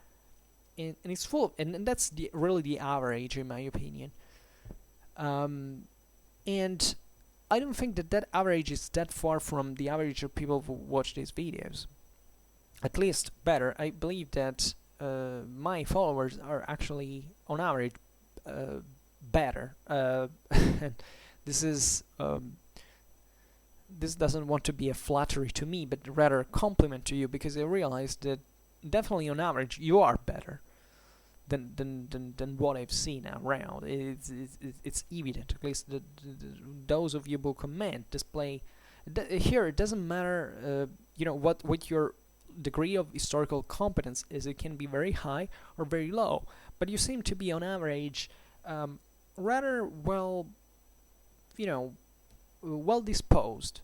[SPEAKER 1] and it's full, and that's really the average, in my opinion. And I don't think that average is that far from the average of people who watch these videos. At least better. I believe that my followers are actually, on average, better. And this is this doesn't want to be a flattery to me, but rather a compliment to you, because I realize that definitely on average you are better than what I've seen around. It's evident, at least those of you who comment display. Here it doesn't matter, what your degree of historical competence is. It can be very high or very low, but you seem to be on average rather well disposed,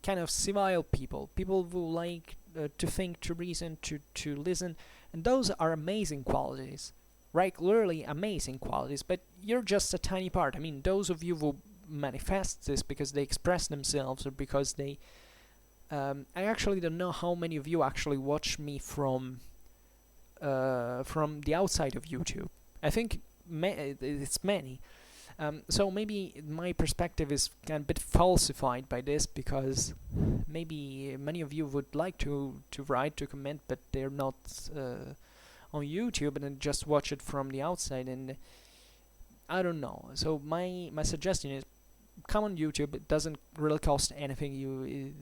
[SPEAKER 1] kind of civil people who like to think, to reason, to listen, and those are amazing qualities. regularly amazing qualities, but you're just a tiny part. I mean, those of you who manifest this because they express themselves or because they I actually don't know how many of you actually watch me from the outside of YouTube. I think it's many. So maybe my perspective is kind of a bit falsified by this, because maybe many of you would like to write, to comment, but they're not on YouTube and then just watch it from the outside, and I don't know. So my suggestion is, come on YouTube. It doesn't really cost anything.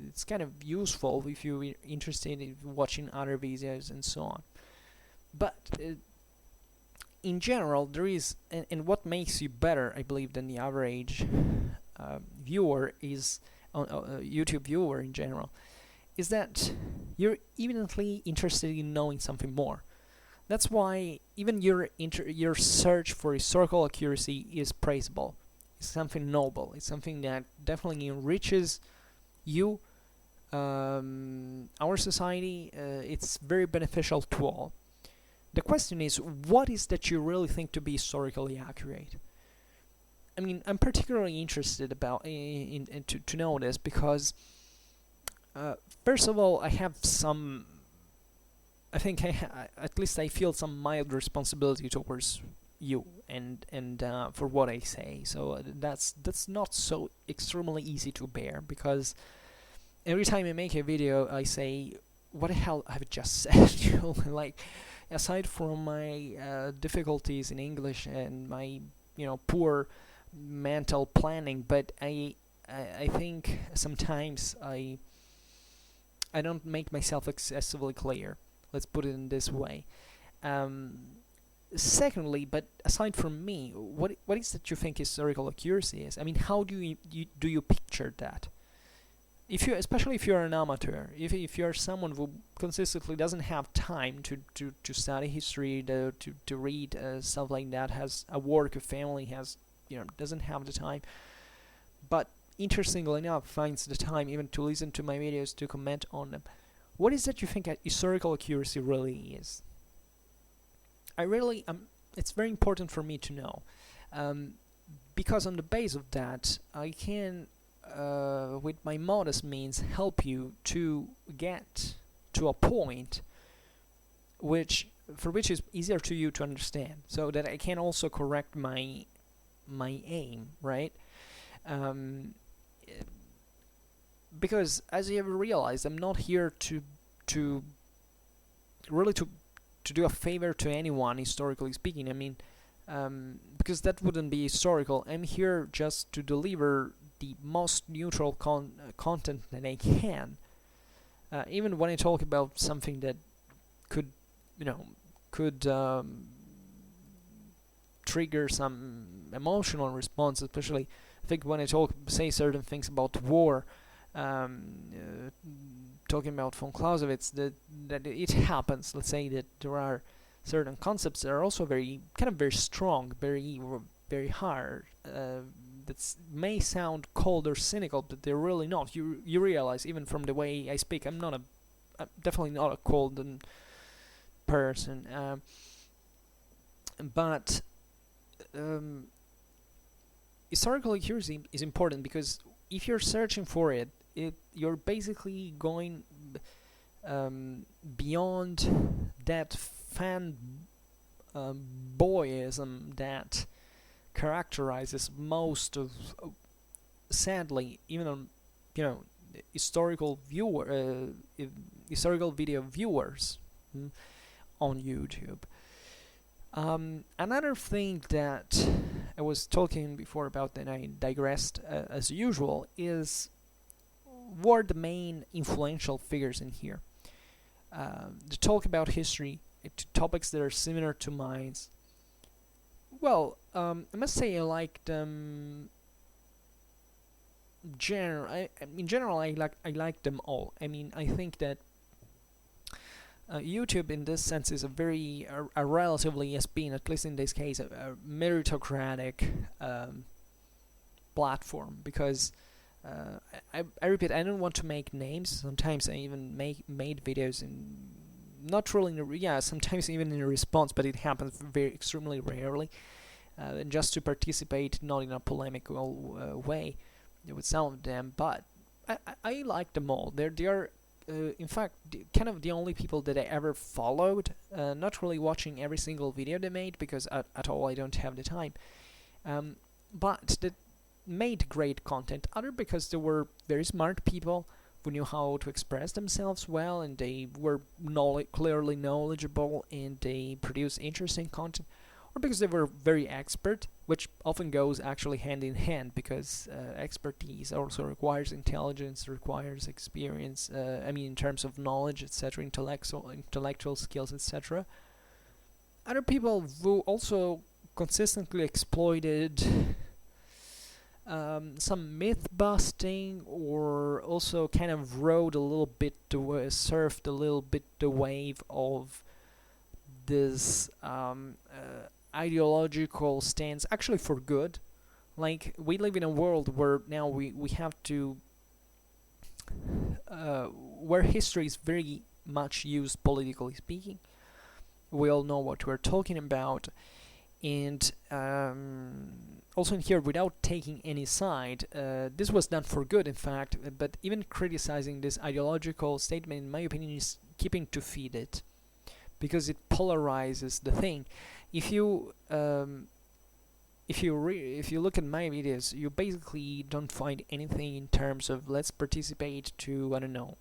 [SPEAKER 1] It's kind of useful if you're interested in watching other videos and so on. But in general, there is, and what makes you better, I believe, than the average viewer is YouTube viewer in general, is that you're evidently interested in knowing something more. That's why even your search for historical accuracy is praisable. It's something noble. It's something that definitely enriches you, our society. It's very beneficial to all. The question is, what is that you really think to be historically accurate? I mean, I'm particularly interested to know this because, first of all, I have some. I think at least I feel some mild responsibility towards you and for what I say. So that's not so extremely easy to bear, because every time I make a video, I say, "What the hell have I just said?" Like, aside from my difficulties in English and my poor mental planning, but I think sometimes I don't make myself excessively clear. Let's put it in this way. Secondly, but aside from me, what is that you think historical accuracy is? I mean, how do you picture that? Especially if you're an amateur, if you're someone who consistently doesn't have time to study history, to read stuff like that, has a work, a family, doesn't have the time, but interestingly enough finds the time even to listen to my videos, to comment on them. What is that you think historical accuracy really is? It's very important for me to know, because on the base of that, I can, with my modest means, help you to get to a point which is easier to you to understand, so that I can also correct my aim, right? Because as you have realized, I'm not here to really to do a favor to anyone, historically speaking. I mean, because that wouldn't be historical. I'm here just to deliver the most neutral content that I can. Even when I talk about something that could trigger some emotional response, especially I think when I say certain things about war, talking about von Clausewitz, that it happens. Let's say that there are certain concepts that are also very strong, very hard. That may sound cold or cynical, but they're really not. You realize, even from the way I speak, I'm definitely not a cold person. But historical accuracy is important, because if you're searching for it, you're basically going beyond that boyism that characterizes most of, sadly, even on historical video viewers on YouTube. Another thing that I was talking before about, and I digressed as usual, is what are the main influential figures in here. To talk about history, to topics that are similar to mine. Well, I must say I like them. In general, I like them all. I mean, I think that YouTube, in this sense, is a relatively, has been, at least in this case, a meritocratic platform, because I repeat, I don't want to make names. Sometimes I even made videos not really, yeah, sometimes even in a response, but it happens very extremely rarely. And just to participate, not in a polemical way with some of them, but I like them all. They are in fact kind of the only people that I ever followed. Not really watching every single video they made because at all I don't have the time. But that made great content. Other because they were very smart people who knew how to express themselves well, and they were clearly knowledgeable, and they produced interesting content, or because they were very expert, which often goes actually hand in hand, because expertise also requires intelligence, requires experience, I mean in terms of knowledge, etc., intellectual skills, etc. Other people who also consistently exploited some myth busting, or also kind of rode a little bit, surfed a little bit the wave of this ideological stance, actually for good. Like, we live in a world where now we have to, where history is very much used politically speaking. We all know what we're talking about, and also in here, without taking any side, this was done for good, in fact, but even criticizing this ideological statement, in my opinion, is keeping to feed it, because it polarizes the thing. If you if you look at my videos, you basically don't find anything in terms of let's participate to, I don't know,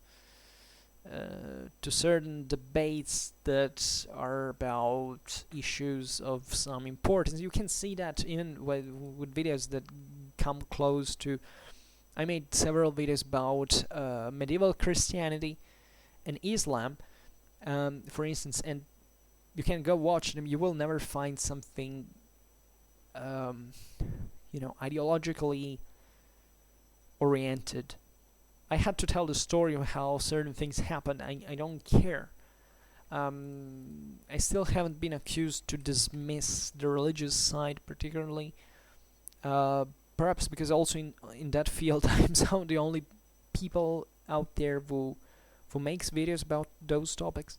[SPEAKER 1] to certain debates that are about issues of some importance. You can see that even with videos that come close to. I made several videos about medieval Christianity and Islam, for instance, and you can go watch them. You will never find something, ideologically oriented. I had to tell the story of how certain things happened. I don't care. I still haven't been accused to dismiss the religious side particularly. Perhaps because also in that field I'm some of the only people out there who makes videos about those topics,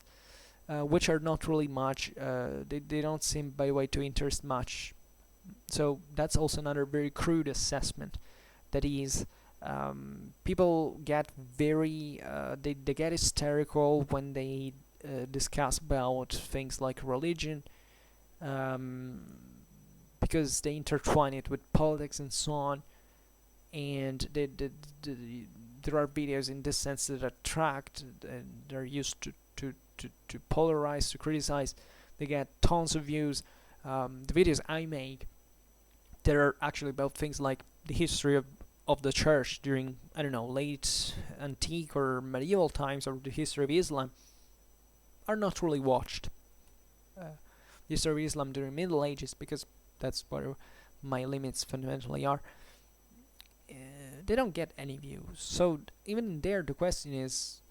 [SPEAKER 1] which are not really much. They don't seem, by the way, to interest much. So that's also another very crude assessment. That is, people get very they get hysterical when they discuss about things like religion, because they intertwine it with politics and so on, and there are videos in this sense that attract, and they're used to polarize, to criticize. They get tons of views. The videos I make, that are actually about things like the history of the church during, I don't know, late antique or medieval times, or the history of Islam, are not really watched. The history of Islam during Middle Ages, because that's where my limits fundamentally are. They don't get any views. So even there, the question is,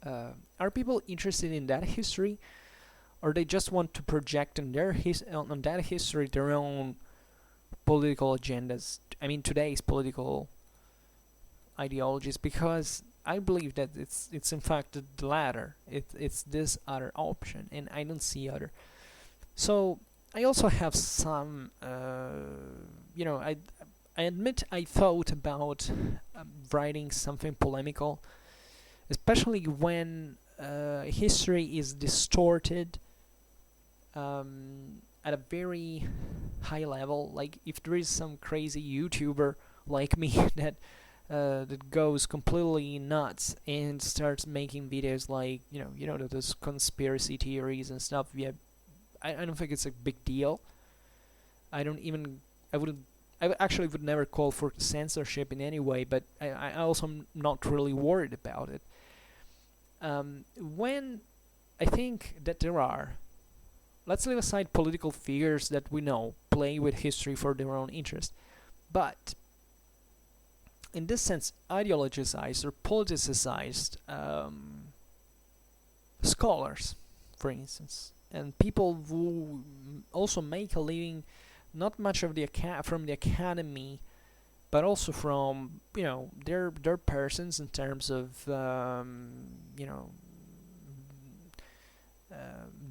[SPEAKER 1] are people interested in that history, or they just want to project on on that history their own political agendas? I mean, today's political ideologies, because I believe that it's in fact the latter. It's this other option, and I don't see other. So I also have some, I admit I thought about writing something polemical, especially when history is distorted at a very high level. Like, if there is some crazy YouTuber like me that goes completely nuts and starts making videos like, those conspiracy theories and stuff. Yeah, I don't think it's a big deal. I actually would never call for censorship in any way, but I also am not really worried about it. When I think that there are, let's leave aside political figures that we know play with history for their own interest, but in this sense, ideologized or politicized scholars, for instance, and people who also make a living, not much of from the academy, but also from their persons in terms of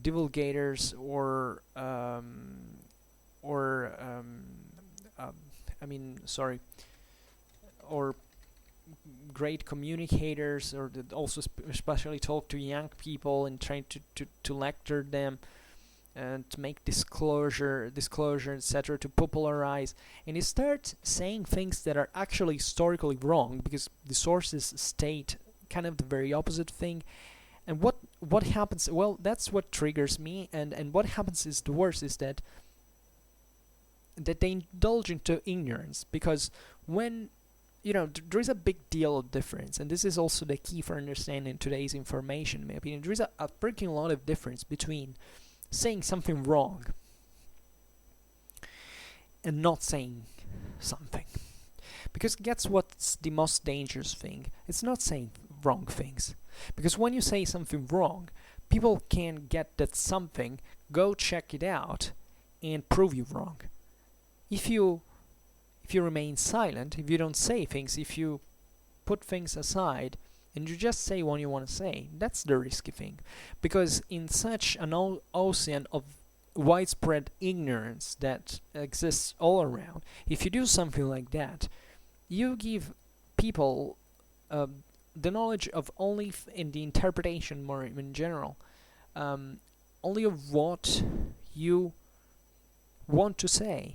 [SPEAKER 1] divulgators or um, I mean, sorry, or great communicators, or that also especially talk to young people and trying to lecture them and to make disclosure, etc., to popularize, and you start saying things that are actually historically wrong because the sources state kind of the very opposite thing. And what happens? Well, that's what triggers me, and what happens is the worst is that they indulge into ignorance, because when there is a big deal of difference, and this is also the key for understanding today's information, in my opinion. There is a freaking lot of difference between saying something wrong and not saying something. Because guess what's the most dangerous thing? It's not saying wrong things. Because when you say something wrong, people can get that something, go check it out, and prove you wrong. If you remain silent, if you don't say things, if you put things aside, and you just say what you want to say, that's the risky thing. Because in such an ocean of widespread ignorance that exists all around, if you do something like that, you give people the knowledge of only in the interpretation, more in general, only of what you want to say,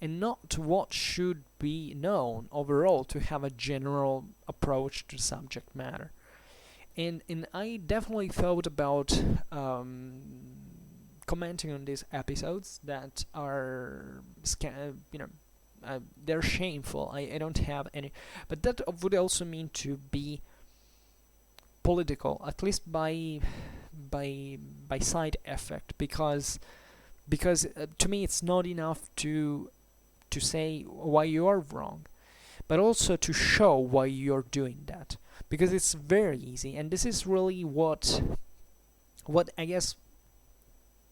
[SPEAKER 1] and not what should be known overall to have a general approach to subject matter. And I definitely thought about commenting on these episodes that are they're shameful. I don't have any, but that would also mean to be political, at least by side effect, because to me it's not enough to say why you are wrong, but also to show why you're doing that, because it's very easy. And this is really what I guess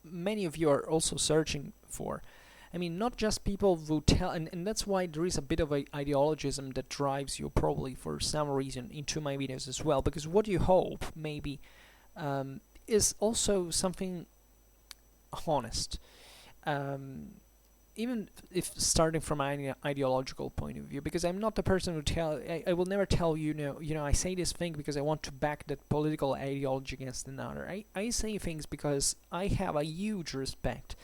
[SPEAKER 1] many of you are also searching for. I mean, not just people who tell, and that's why there is a bit of a ideologism that drives you probably for some reason into my videos as well, because what you hope maybe is also something honest. Even if starting from an ideological point of view, because I'm not the person who I will never tell I say this thing because I want to back that political ideology against another. I say things because I have a huge respect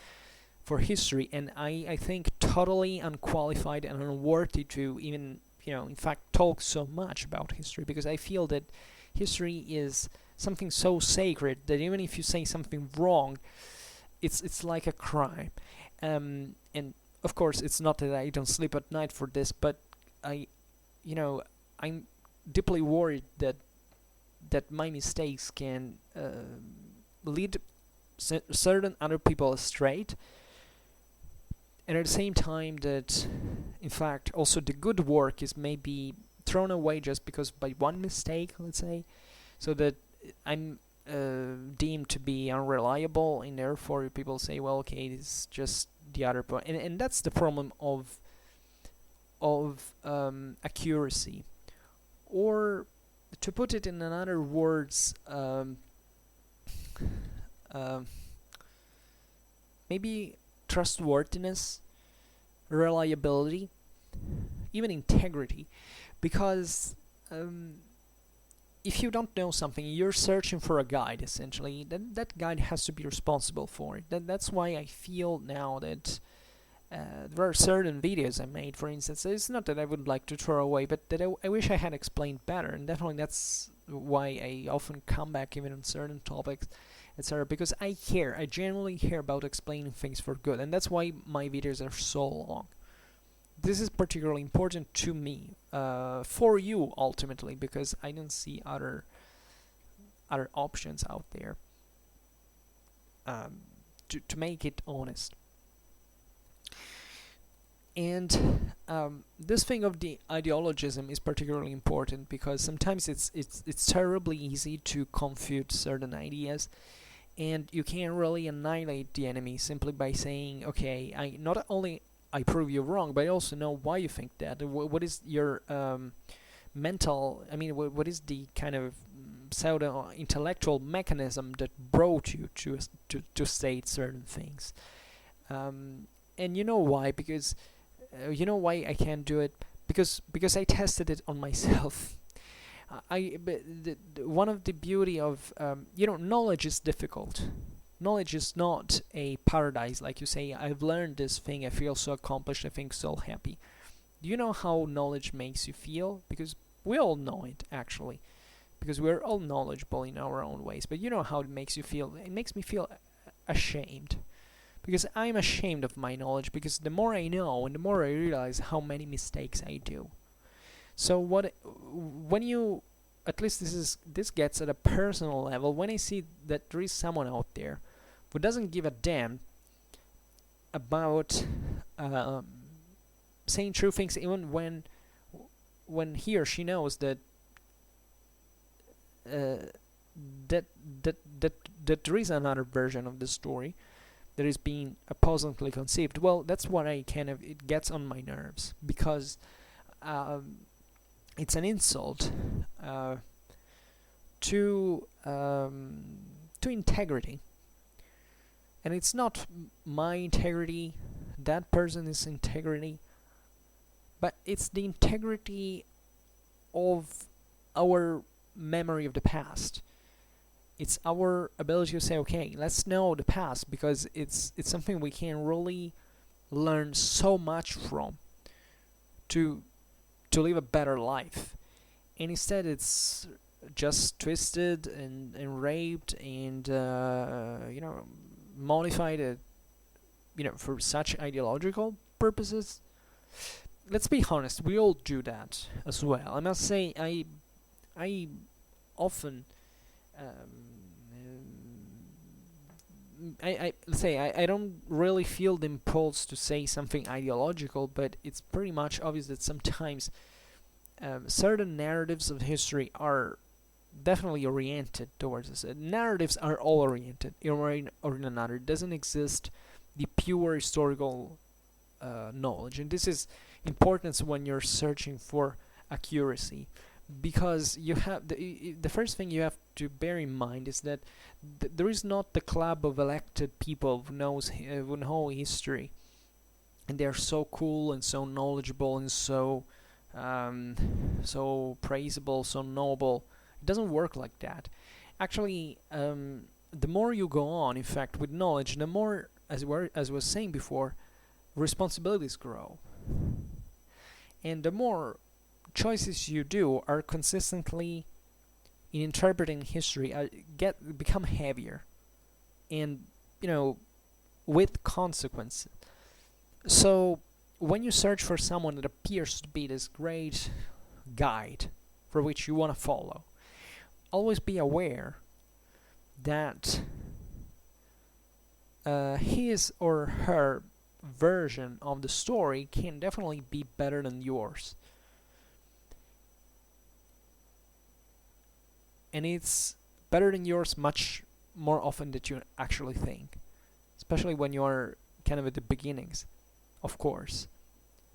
[SPEAKER 1] for history, and I think totally unqualified and unworthy to even, in fact, talk so much about history, because I feel that history is something so sacred that even if you say something wrong, it's like a crime. And of course, it's not that I don't sleep at night for this, but I'm deeply worried that my mistakes can lead certain other people astray, and at the same time that, in fact, also the good work is maybe thrown away just because by one mistake, let's say, so that I'm deemed to be unreliable, and therefore people say, well, okay, it's just the other point, and that's the problem of accuracy, or to put it in another words, maybe trustworthiness, reliability, even integrity, because if you don't know something, you're searching for a guide, essentially. That guide has to be responsible for it. That's why I feel now that there are certain videos I made, for instance. It's not that I would like to throw away, but that I wish I had explained better, and definitely that's why I often come back even on certain topics, etc. Because I genuinely care about explaining things for good, and that's why my videos are so long. This is particularly important to me, for you ultimately, because I don't see other options out there to make it honest. And this thing of the ideologism is particularly important because sometimes it's terribly easy to confute certain ideas, and you can't really annihilate the enemy simply by saying, okay, I not only I prove you wrong, but I also know why you think that. What is your mental, I mean, what is the kind of pseudo intellectual mechanism that brought you to state certain things. And you know why? Because you know why I can't do it? Because I tested it on myself. One of the beauty of knowledge is difficult. Knowledge is not a paradise, like you say. I've learned this thing. I feel so accomplished. I feel so happy. Do you know how knowledge makes you feel? Because we all know it, actually. Because we're all knowledgeable in our own ways. But you know how it makes you feel? It makes me feel ashamed. Because I'm ashamed of my knowledge. Because the more I know, and the more I realize how many mistakes I do. So when you, at least this gets at a personal level. When I see that there is someone out there who doesn't give a damn about saying true things, even when he or she knows that that there is another version of the story that is being oppositely conceived. Well, that's what it gets on my nerves, because it's an insult to integrity, and it's not my integrity, that person's integrity, but it's the integrity of our memory of the past. It's our ability to say, okay, let's know the past, because it's something we can really learn so much from to live a better life. And instead it's just twisted and raped and modified for such ideological purposes. Let's be honest, we all do that as well. I must say, I often I don't really feel the impulse to say something ideological, but it's pretty much obvious that sometimes certain narratives of history are definitely oriented towards us. Narratives are all oriented in one or in another. It doesn't exist the pure historical knowledge, and this is important when you're searching for accuracy, because you have the first thing you have to bear in mind is that there is not the club of elected people who know history, and they're so cool and so knowledgeable and so praisable, so noble. It doesn't work like that. Actually, the more you go on, in fact, with knowledge, the more, as I was saying before, responsibilities grow, and the more choices you do are consistently in interpreting history become heavier, and with consequences. So when you search for someone that appears to be this great guide for which you want to follow, always be aware that his or her version of the story can definitely be better than yours. And it's better than yours much more often than you actually think, especially when you are kind of at the beginnings, of course.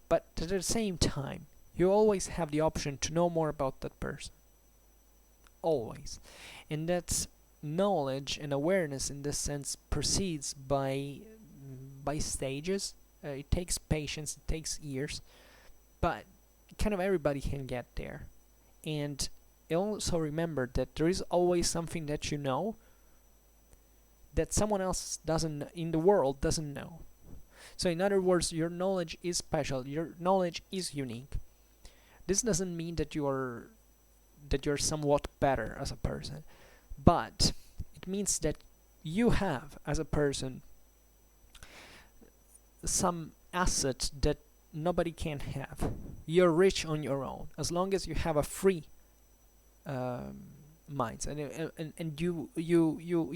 [SPEAKER 1] But at the same time, you always have the option to know more about that person. Always. And that knowledge and awareness in this sense proceeds by stages. It takes patience, it takes years, but kind of everybody can get there. And also remember that there is always something that you know that someone else in the world doesn't know. So in other words, your knowledge is special, your knowledge is unique. This doesn't mean that you're somewhat better as a person, but it means that you have, as a person, some asset that nobody can have. You're rich on your own, as long as you have a free minds, and you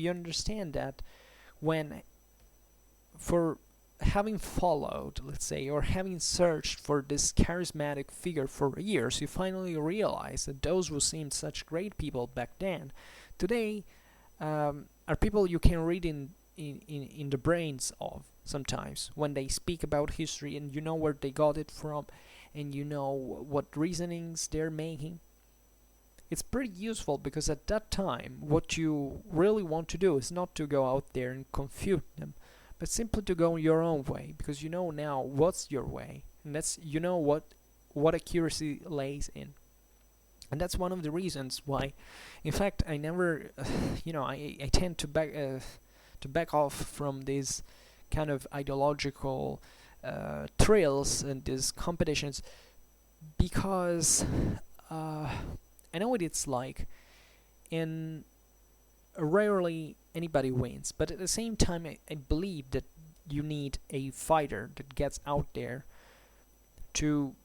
[SPEAKER 1] understand that when, for having followed, let's say, or having searched for this charismatic figure for years, you finally realize that those who seemed such great people back then, today are people you can read in the brains of sometimes when they speak about history, and you know where they got it from, and you know what reasonings they're making. it's pretty useful, because at that time what you really want to do is not to go out there and confute them, but simply to go your own way, because you know now what's your way, and that's, you know, what accuracy lays in. And that's one of the reasons why, in fact, I never, I tend to back off from these kind of ideological thrills and these competitions, because I know what it's like, and rarely anybody wins. But at the same time, I believe that you need a fighter that gets out there to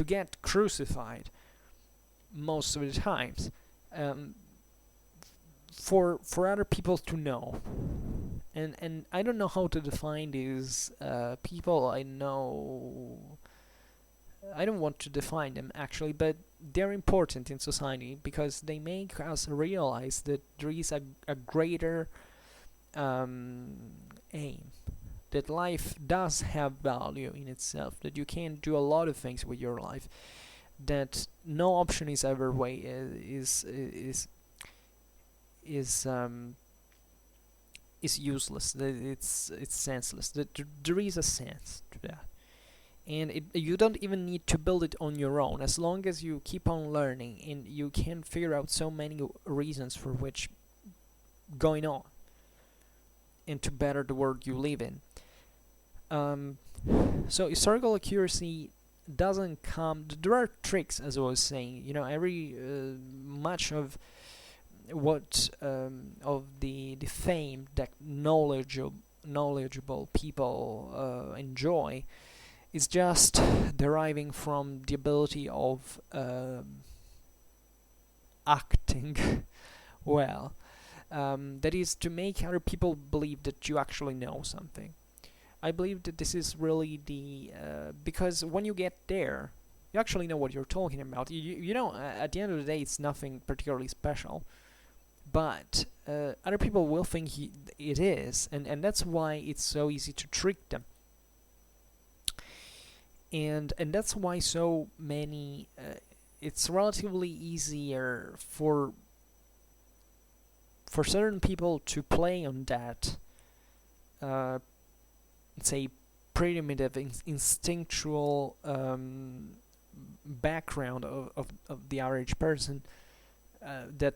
[SPEAKER 1] get crucified most of the times, um, for other people to know. And I don't know how to define these people. I don't want to define them actually, but they're important in society because they make us realize that there is a greater aim, that life does have value in itself, that you can do a lot of things with your life, that no option is ever is useless, that it's senseless, that there is a sense to that. And you don't even need to build it on your own, as long as you keep on learning and you can figure out so many reasons for which going on and to better the world you live in. So historical accuracy doesn't come. There are tricks, as I was saying. Every much of what of the fame that knowledgeable people enjoy is just deriving from the ability of acting well. That is, to make other people believe that you actually know something. I believe that this is really because when you get there, you actually know what you're talking about. At the end of the day, it's nothing particularly special, but other people will think it is, and that's why it's so easy to trick them. And that's why so many. It's relatively easier for certain people to play on that. Say primitive instinctual background of the average person that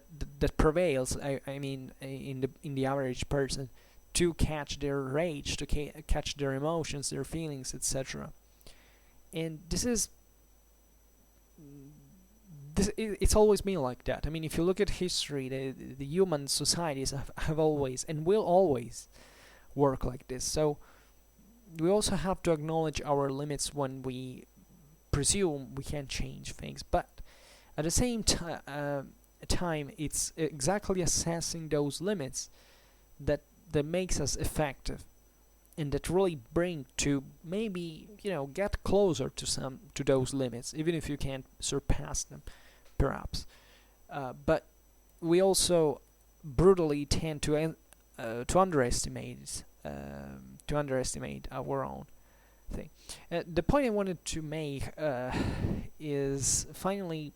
[SPEAKER 1] prevails. I mean, in the average person, to catch their rage, to catch their emotions, their feelings, etc. And it's always been like that. I mean, if you look at history, the human societies have always and will always work like this. So we also have to acknowledge our limits when we presume we can change things. But at the same time, it's exactly assessing those limits that makes us effective, and that really bring to maybe get closer to those limits, even if you can't surpass them, perhaps. But we also brutally tend to underestimate our own thing. The point I wanted to make is finally,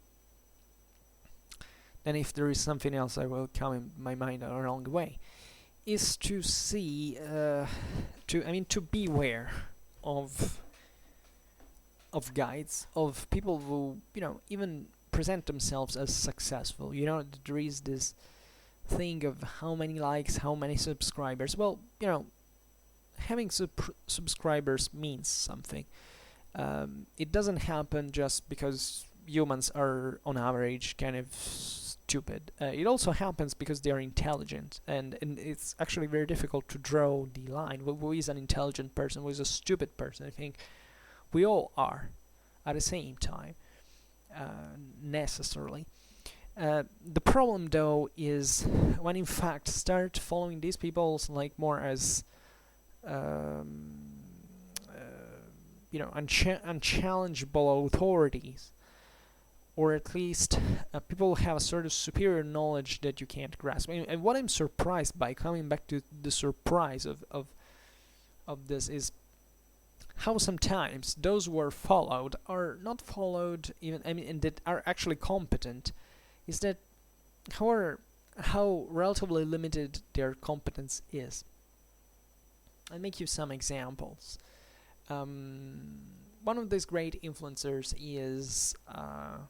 [SPEAKER 1] and if there is something else I will come in my mind along the way, is to see to beware of guides, of people who even present themselves as successful. There is this thing of how many likes, how many subscribers. Well, having subscribers means something. It doesn't happen just because humans are on average kind of stupid. It also happens because they are intelligent, and it's actually very difficult to draw the line. Who is an intelligent person? Who is a stupid person? I think we all are at the same time, necessarily. The problem, though, is when in fact start following these people like more as unchallengeable authorities, or at least people have a sort of superior knowledge that you can't grasp. And what I'm surprised by, coming back to the surprise of this, is how sometimes those who are followed are not followed even, and that are actually competent, is that, however, how relatively limited their competence is. I'll make you some examples. One of these great influencers is an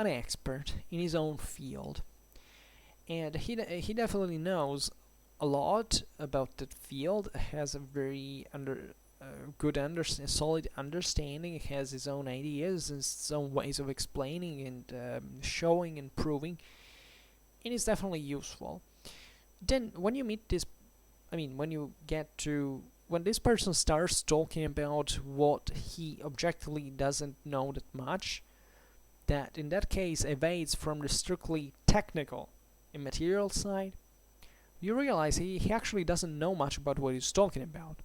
[SPEAKER 1] expert in his own field, and he definitely knows a lot about that field, has a very solid understanding, has his own ideas, his own ways of explaining and showing and proving, and it's definitely useful. Then when you meet this, when this person starts talking about what he objectively doesn't know that much, that in that case evades from the strictly technical and material side, you realize he actually doesn't know much about what he's talking about.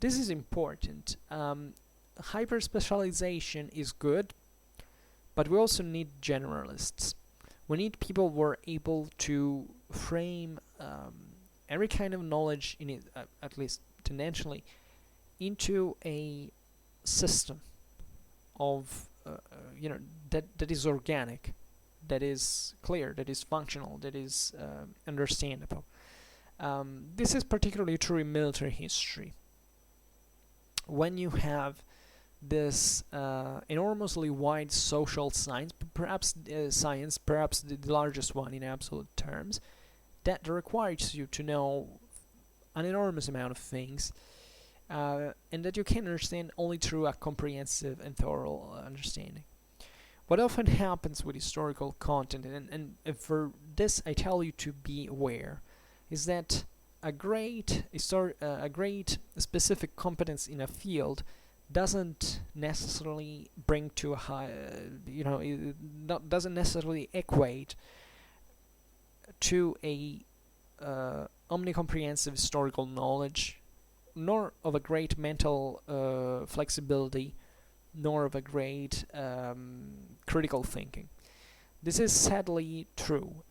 [SPEAKER 1] This is important. Hyper specialization is good, but we also need generalists. We need people who are able to frame every kind of knowledge in it, at least tendentially, into a system of that is organic, that is clear, that is functional, that is understandable. This is particularly true in military history. When you have this enormously wide social science, perhaps the largest one in absolute terms, that requires you to know an enormous amount of things, and that you can understand only through a comprehensive and thorough understanding. What often happens with historical content, and for this I tell you to be aware, is that a great specific competence in a field doesn't necessarily bring to a high, doesn't necessarily equate to a omnicomprehensive historical knowledge, nor of a great mental flexibility, nor of a great critical thinking. This is sadly true.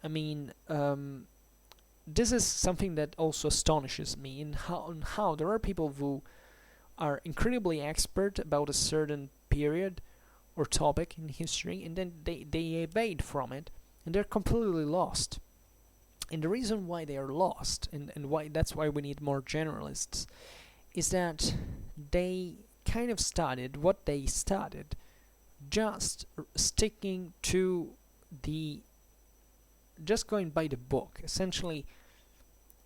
[SPEAKER 1] This is something that also astonishes me in how there are people who are incredibly expert about a certain period or topic in history, and then they evade from it, and they're completely lost. And the reason why they are lost, and that's why we need more generalists, is that they kind of studied what they studied, just sticking to just going by the book, essentially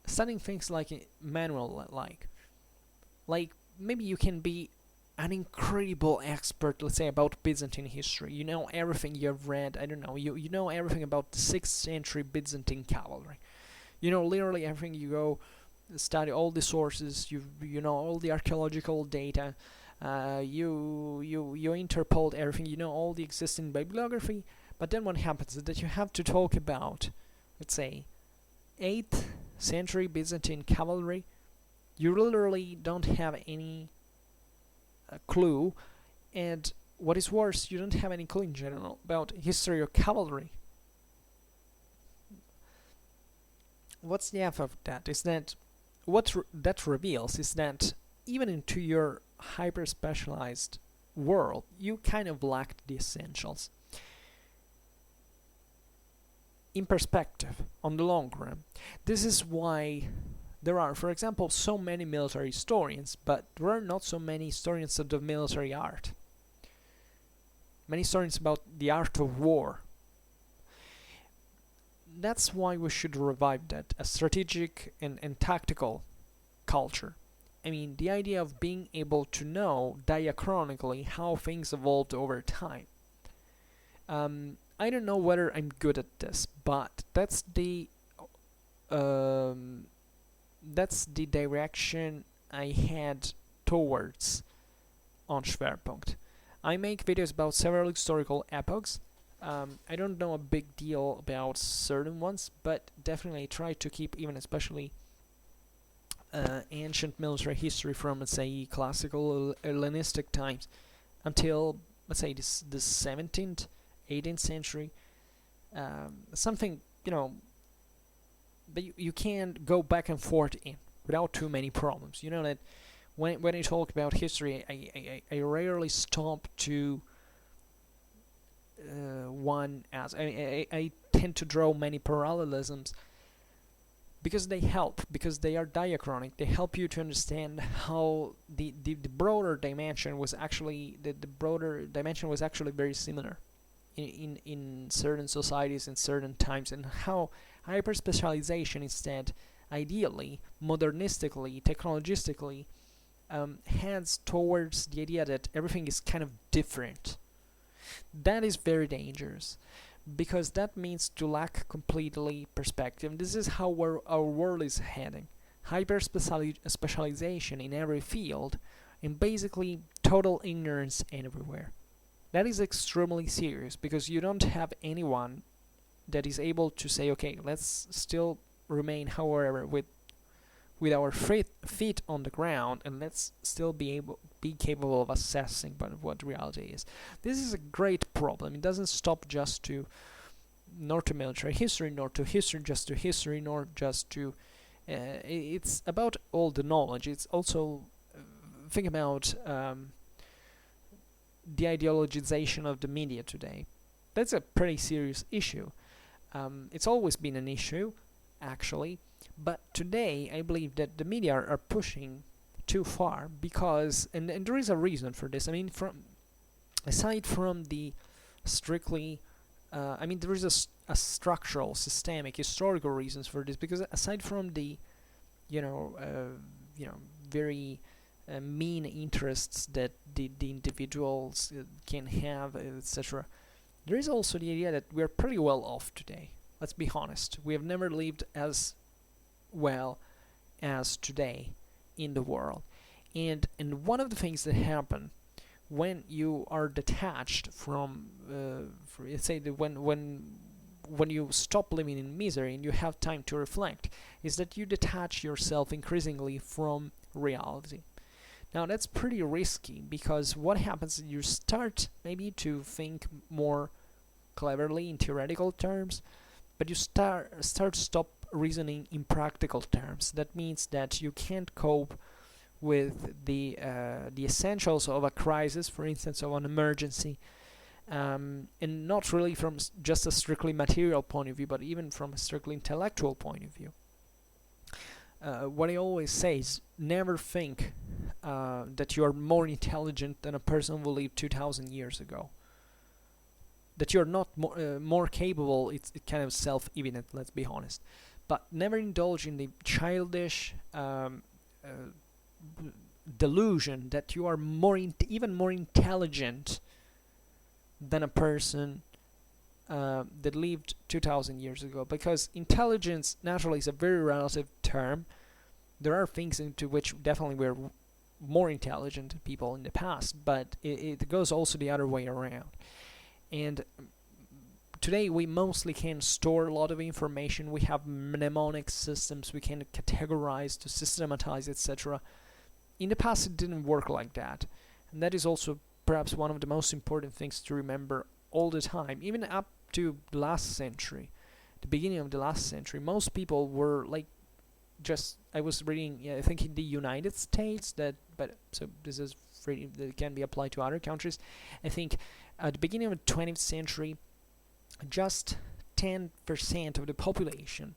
[SPEAKER 1] studying things like manual, like maybe you can be an incredible expert, let's say, about Byzantine history. You know everything you've read. I don't know. You know everything about the 6th century Byzantine cavalry. You know literally everything. You go study all the sources. You know all the archaeological data. You interpolate everything. You know all the existing bibliography. But then what happens is that you have to talk about, let's say, 8th century Byzantine cavalry. You literally don't have any clue, and what is worse, you don't have any clue in general about history of cavalry. What's the effect of that? Is that that reveals is that even into your hyper specialized world, you kind of lack the essentials. In perspective, on the long run, this is why there are, for example, so many military historians, but there are not so many historians of the military art. Many historians about the art of war. That's why we should revive that, a strategic and tactical culture. The idea of being able to know diachronically how things evolved over time. I don't know whether I'm good at this, but that's the direction I had towards on Schwerpunkt. I make videos about several historical epochs. I don't know a big deal about certain ones, but definitely I try to keep even especially ancient military history from, let's say, classical Hellenistic times until, let's say, the 17th, 18th century. Something, that you can go back and forth in without too many problems. You know that when I talk about history, I rarely stop to one as I tend to draw many parallelisms because they help, because they are diachronic. They help you to understand how the broader dimension was actually the broader dimension was actually very similar in certain societies in certain times, and how hyper specialization instead, ideally, modernistically, technologistically, heads towards the idea that everything is kind of different. That is very dangerous, because that means to lack completely perspective. This is how our world is heading. Hyper specialization in every field, and basically total ignorance everywhere. That is extremely serious, because you don't have anyone that is able to say, okay, let's still remain, however, with our feet on the ground, and let's still be capable of assessing what reality is. This is a great problem. It doesn't stop just to nor to military history, nor to history, just to history, nor just to it's about all the knowledge. It's also think about the ideologization of the media today. That's a pretty serious issue. It's always been an issue, actually, but today I believe that the media are pushing too far, because and there is a reason for this. I mean, aside from the strictly there is a structural, systemic, historical reasons for this, because aside from the very mean interests that the individuals can have, etc., there is also the idea that we're pretty well off today. Let's be honest. We have never lived as well as today in the world. And one of the things that happen when you are detached from, let's say, when you stop living in misery and you have time to reflect, is that you detach yourself increasingly from reality. Now that's pretty risky, because what happens is you start maybe to think more cleverly in theoretical terms, but you stop reasoning in practical terms. That means that you can't cope with the essentials of a crisis, for instance, of an emergency, and not really from just a strictly material point of view, but even from a strictly intellectual point of view. What I always say is, never think that you are more intelligent than a person who lived 2,000 years ago. That you're not more capable, it's kind of self-evident, let's be honest. But never indulge in the childish delusion that you are even more intelligent than a person that lived 2,000 years ago, because intelligence naturally is a very relative term. There are things into which definitely we're more intelligent people in the past, but it goes also the other way around. And today we mostly can store a lot of information. We have mnemonic systems, we can categorize, to systematize, etc. In the past it didn't work like that, and that is also perhaps one of the most important things to remember all the time. Even up to the last century, the beginning of the last century, most people were like, just, I was reading, I think in the United States, but so this is free, that can be applied to other countries. I think at the beginning of the 20th century, just 10% of the population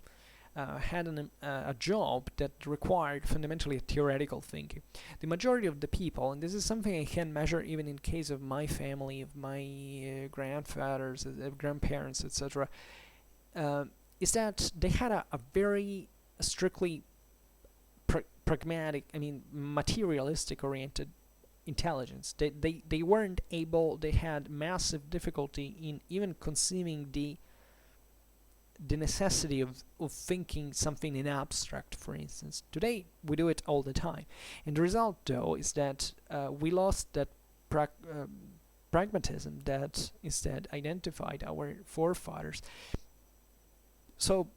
[SPEAKER 1] had a job that required fundamentally a theoretical thinking. The majority of the people, and this is something I can measure even in case of my family, of my grandfathers, grandparents, etc., is that they had a very strictly pragmatic, materialistic oriented intelligence. They weren't able, they had massive difficulty in even conceiving the necessity of thinking something in abstract, for instance. Today we do it all the time, and the result though is that we lost that pragmatism that instead identified our forefathers. So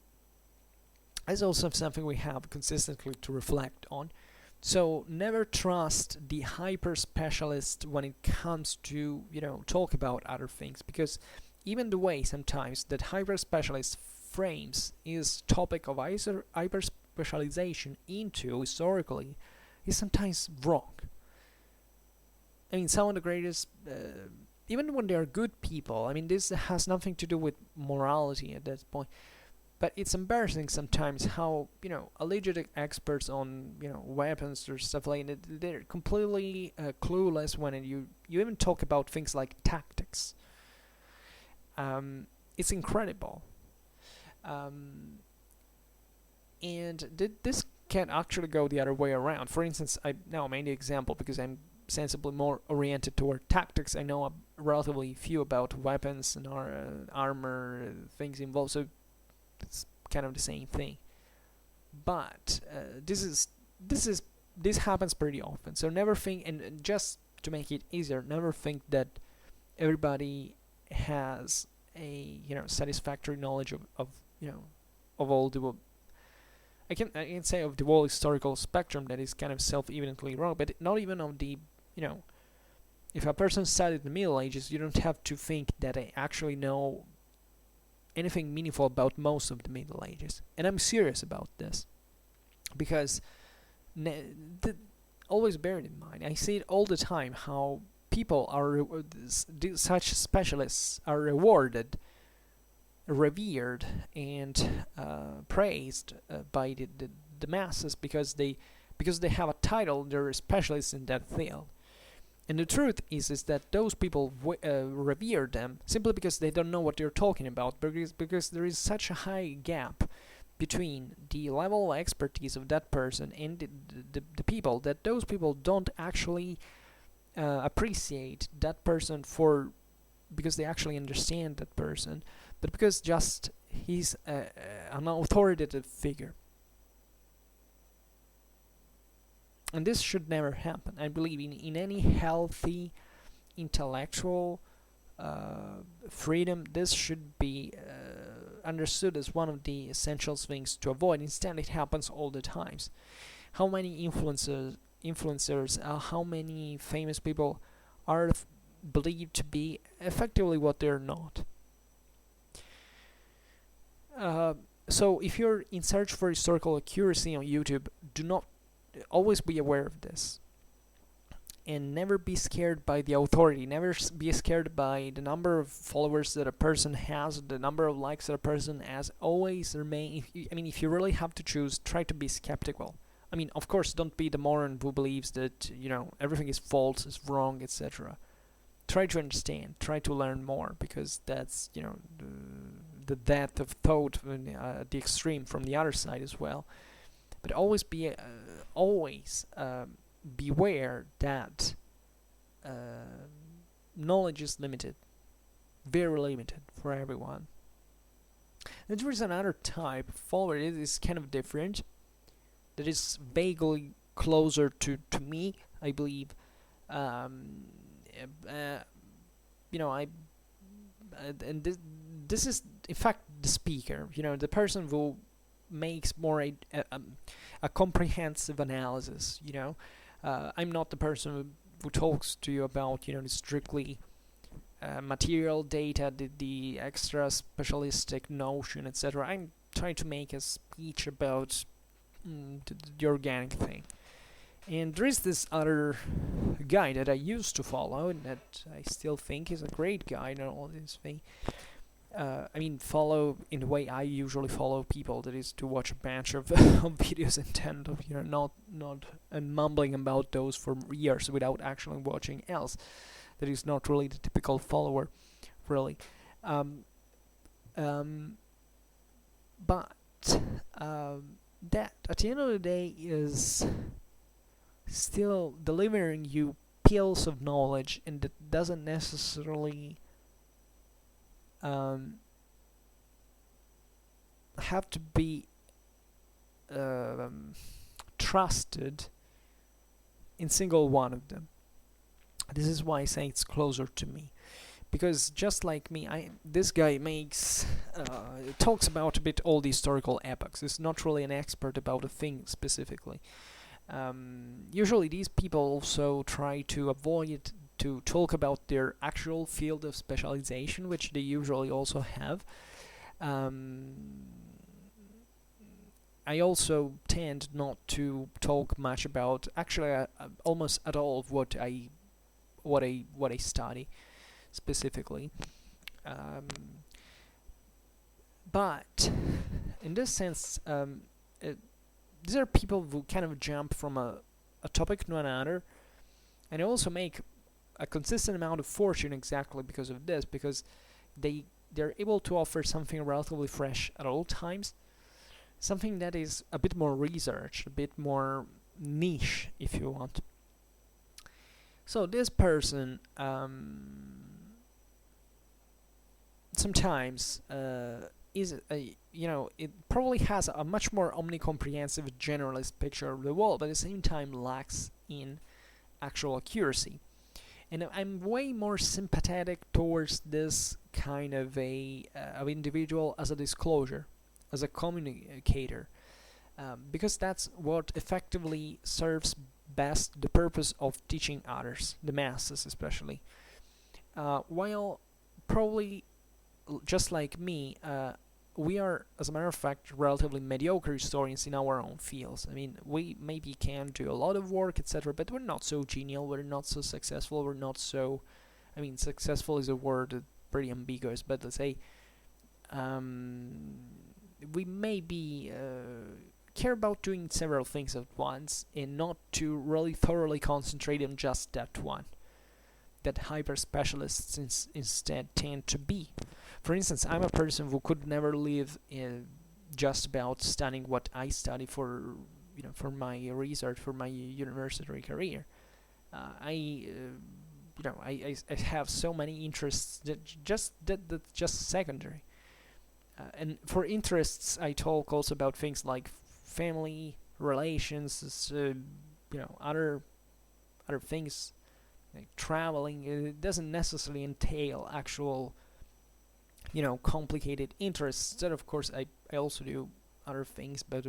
[SPEAKER 1] that's also something we have consistently to reflect on. So never trust the hyper specialist when it comes to talk about other things, because even the way sometimes that hyper specialist frames his topic of hyper specialization into historically is sometimes wrong. Some of the greatest even when they are good people. I mean, this has nothing to do with morality at that point. But it's embarrassing sometimes how, alleged experts on, weapons or stuff like that, they're completely clueless when you even talk about things like tactics. It's incredible. Um, and this can actually go the other way around. For instance, I now made the example because I'm sensibly more oriented toward tactics. I know relatively few about weapons and armor things involved, so it's kind of the same thing. But this happens pretty often. So never think, and just to make it easier, never think that everybody has a satisfactory knowledge of of all the I can say of the whole historical spectrum that is kind of self-evidently wrong, but not even of the if a person studied the Middle Ages, you don't have to think that they actually know anything meaningful about most of the Middle Ages. And I'm serious about this because always bear it in mind. I see it all the time how people such specialists are rewarded, revered, and praised by the masses because they have a title. They're specialists in that field. And the truth is that those people revere them simply because they don't know what they're talking about, because there is such a high gap between the level of expertise of that person and the people, that those people don't actually appreciate that person because they actually understand that person, but because just he's an authoritative figure. And this should never happen. I believe in any healthy intellectual freedom, this should be understood as one of the essential things to avoid. Instead, it happens all the times. How many influencers, how many famous people are believed to be effectively what they're not? So if you're in search for historical accuracy on YouTube, do not always be aware of this, and never be scared by the authority. Never be scared by the number of followers that a person has, the number of likes that a person has. Always remain, if you really have to choose, try to be skeptical. Of course, don't be the moron who believes that everything is false, is wrong, etc. Try to understand, try to learn more, because that's the depth of thought at the extreme from the other side as well. But always beware that knowledge is limited, very limited for everyone. And there is another type of follower. It is kind of different, that is vaguely closer to me, I believe. And this is in fact the speaker, the person who makes more a comprehensive analysis. I'm not the person who talks to you about the strictly material data, the extra specialistic notion, etc. I'm trying to make a speech about the organic thing. And there is this other guy that I used to follow, and that I still think is a great guy and all this thing. Follow in the way I usually follow people, that is to watch a bunch of videos intent of not mumbling about those for years without actually watching else. That is not really the typical follower, really. But that at the end of the day is still delivering you pills of knowledge, and that doesn't necessarily have to be trusted in single one of them. This is why I say it's closer to me, because just like me, this guy talks about a bit all the historical epochs. He's not really an expert about a thing specifically. Usually these people also try to avoid to talk about their actual field of specialization, which they usually also have. I also tend not to talk much about, actually almost at all, of what I study. specifically. Um, but in this sense, these are people who kind of jump from a topic to another, and they also make a consistent amount of fortune exactly because of this, because they're able to offer something relatively fresh at all times, something that is a bit more researched, a bit more niche, if you want. So this person sometimes is a, it probably has a much more omnicomprehensive generalist picture of the world, but at the same time lacks in actual accuracy. And I'm way more sympathetic towards this kind of of individual as a disclosure, as a communicator, because that's what effectively serves best the purpose of teaching others, the masses especially. While probably just like me, we are, as a matter of fact, relatively mediocre historians in our own fields. I mean, we maybe can do a lot of work, etc., but we're not so genial, we're not so successful, we're not so... I mean, successful is a word pretty ambiguous, but let's say we maybe care about doing several things at once and not to really thoroughly concentrate on just that one, that hyper specialists instead tend to be. For instance, I'm a person who could never live just about studying what I study for, for my research, for my university career. I have so many interests that just secondary. And for interests, I talk also about things like family, relations, other things like traveling. It doesn't necessarily entail actual, complicated interests. That, of course, I also do other things, but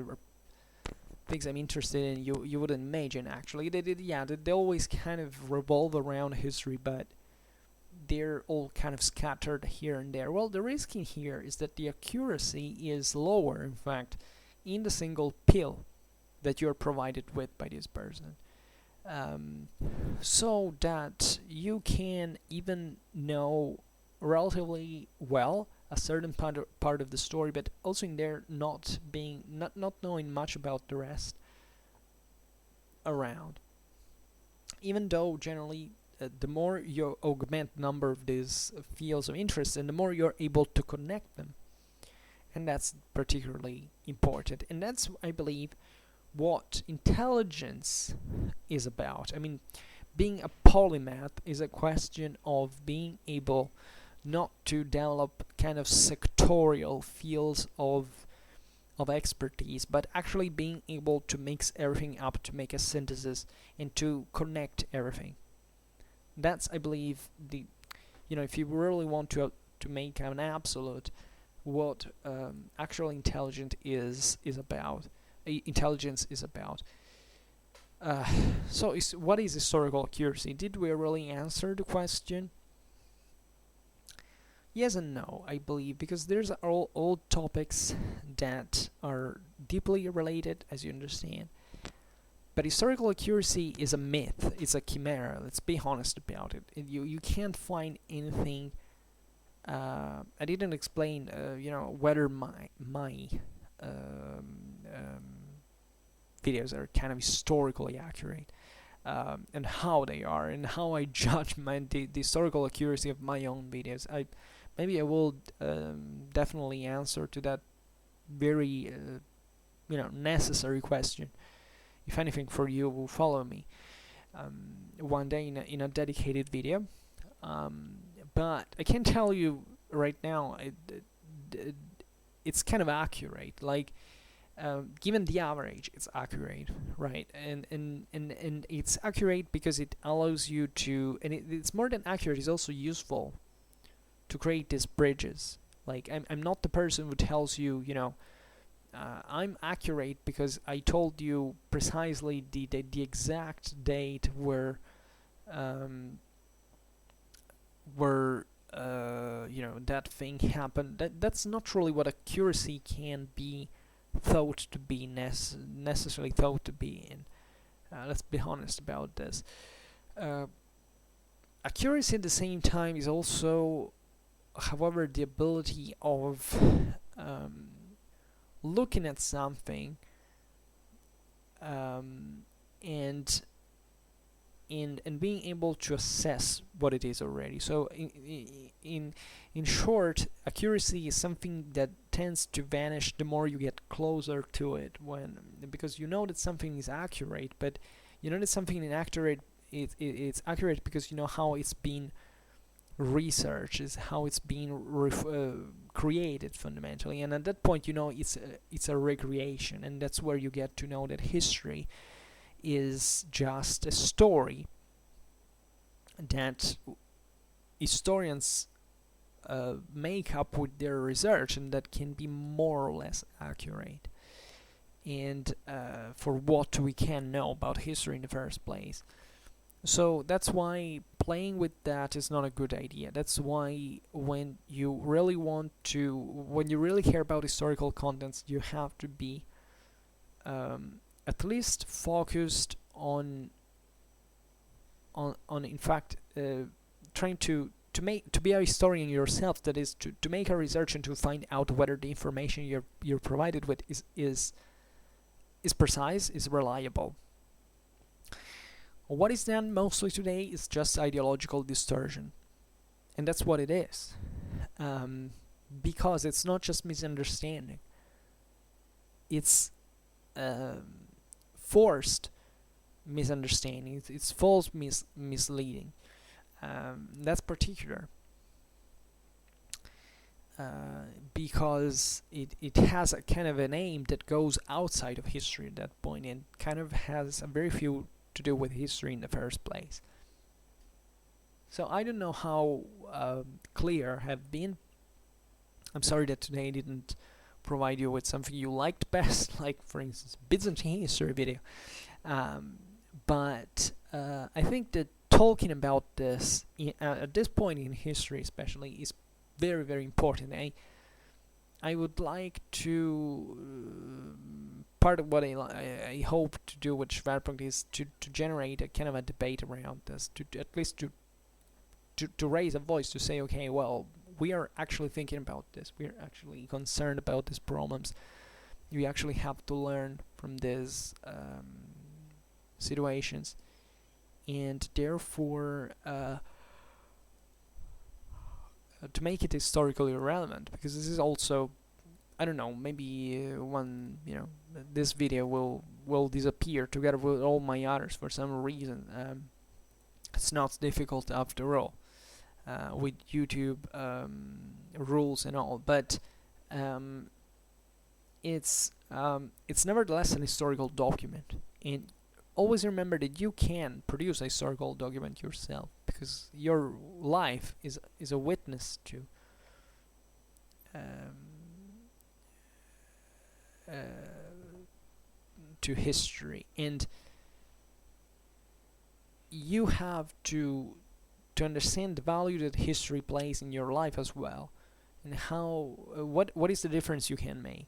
[SPEAKER 1] things I'm interested in you wouldn't imagine actually. They always kind of revolve around history, but they're all kind of scattered here and there. Well, the risk in here is that the accuracy is lower, in fact, in the single pill that you're provided with by this person. So that you can even know relatively well a certain part of the story, but also in there not knowing much about the rest around. Even though generally the more you augment the number of these fields of interest, and the more you're able to connect them, and that's particularly important. And that's, I believe, what intelligence is about. I mean, being a polymath is a question of being able not to develop kind of sectorial fields of expertise, but actually being able to mix everything up to make a synthesis and to connect everything. That's, I believe, if you really want to make an absolute, what actual intelligence is about. Intelligence is about. So, what is historical accuracy? Did we really answer the question? Yes and no, I believe, because there's all topics that are deeply related, as you understand. But historical accuracy is a myth, it's a chimera, let's be honest about it. You can't find anything... I didn't explain, whether my videos are kind of historically accurate, and how they are, and how I judge the historical accuracy of my own videos. Maybe I will definitely answer to that very necessary question, if anything, for you who follow me one day in a dedicated video. But I can tell you right now, it's kind of accurate. Like, given the average, it's accurate, right? And it's accurate because it allows you to, and it's more than accurate, it's also useful to create these bridges. Like, I'm not the person who tells you, I'm accurate because I told you precisely the exact date where that thing happened. That's not really what accuracy can be thought to be, necessarily thought to be in. Let's be honest about this. accuracy at the same time is also, however, the ability of um, looking at something um, and and being able to assess what it is already. So in short, accuracy is something that tends to vanish the more you get closer to it, when because you know that something is accurate, but you know that something is accurate. It's accurate because you know how it's been researched, is how it's been created fundamentally, and at that point you know it's a recreation, and that's where you get to know that history is just a story that historians make up with their research, and that can be more or less accurate. And for what we can know about history in the first place. So that's why playing with that is not a good idea. That's why when you really care about historical contents, you have to be at least focused on in fact trying to be a historian yourself. That is to make a research and to find out whether the information you're provided with is precise, is reliable. What is done mostly today is just ideological distortion, and that's what it is, because it's not just misunderstanding, it's forced misunderstanding, it's false misleading. That's particular because it has a kind of an aim that goes outside of history at that point, and kind of has a very few to do with history in the first place. So I don't know how clear have been. I'm sorry that today I didn't provide you with something you liked best, like for instance Byzantine history video. But I think that talking about this at this point in history especially is very, very important. I would like to part of what I hope to do with Schwerpunkt is to generate a kind of a debate around this, to at least to raise a voice, to say, okay, well, we are actually thinking about this, we are actually concerned about these problems, we actually have to learn from these situations, and therefore to make it historically relevant, because this is also, I don't know, maybe one, this video will disappear together with all my others for some reason. It's not difficult after all, with YouTube rules and all, but it's nevertheless an historical document, and always remember that you can produce a historical document yourself, because your life is a witness to history, and you have to understand the value that history plays in your life as well, and how what is the difference you can make.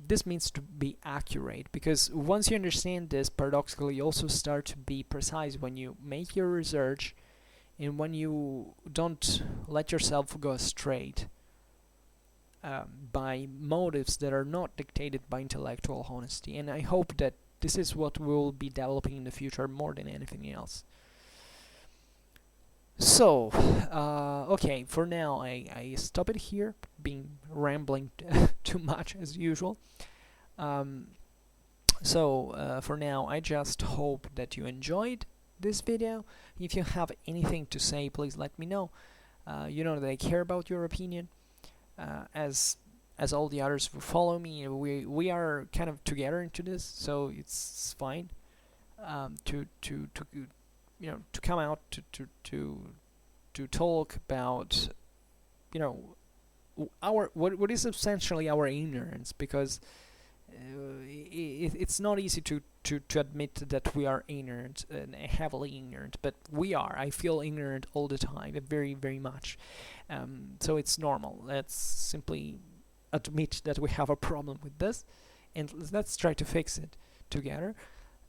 [SPEAKER 1] This means to be accurate, because once you understand this, paradoxically you also start to be precise when you make your research, and when you don't let yourself go astray by motives that are not dictated by intellectual honesty. And I hope that this is what we'll be developing in the future more than anything else. So, okay, for now I stop it here, being rambling too much as usual. So for now I just hope that you enjoyed this video. If you have anything to say, please let me know. You know that I care about your opinion, as all the others who follow me. We are kind of together into this, so it's fine to come out to talk about our what is essentially our ignorance, because it's not easy to admit that we are ignorant, heavily ignorant, but we are. I feel ignorant all the time, very, very much. So it's normal. Let's simply admit that we have a problem with this, and let's try to fix it together.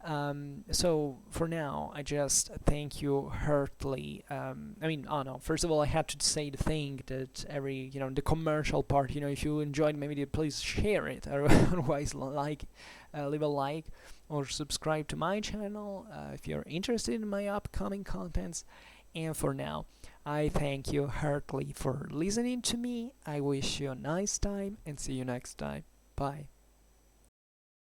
[SPEAKER 1] So for now, I just thank you heartily. I mean, oh no, first of all, I had to say the thing that the commercial part, if you enjoyed my video, please share it, or otherwise leave a like or subscribe to my channel if you're interested in my upcoming contents. And for now, I thank you heartily for listening to me. I wish you a nice time and see you next time. Bye.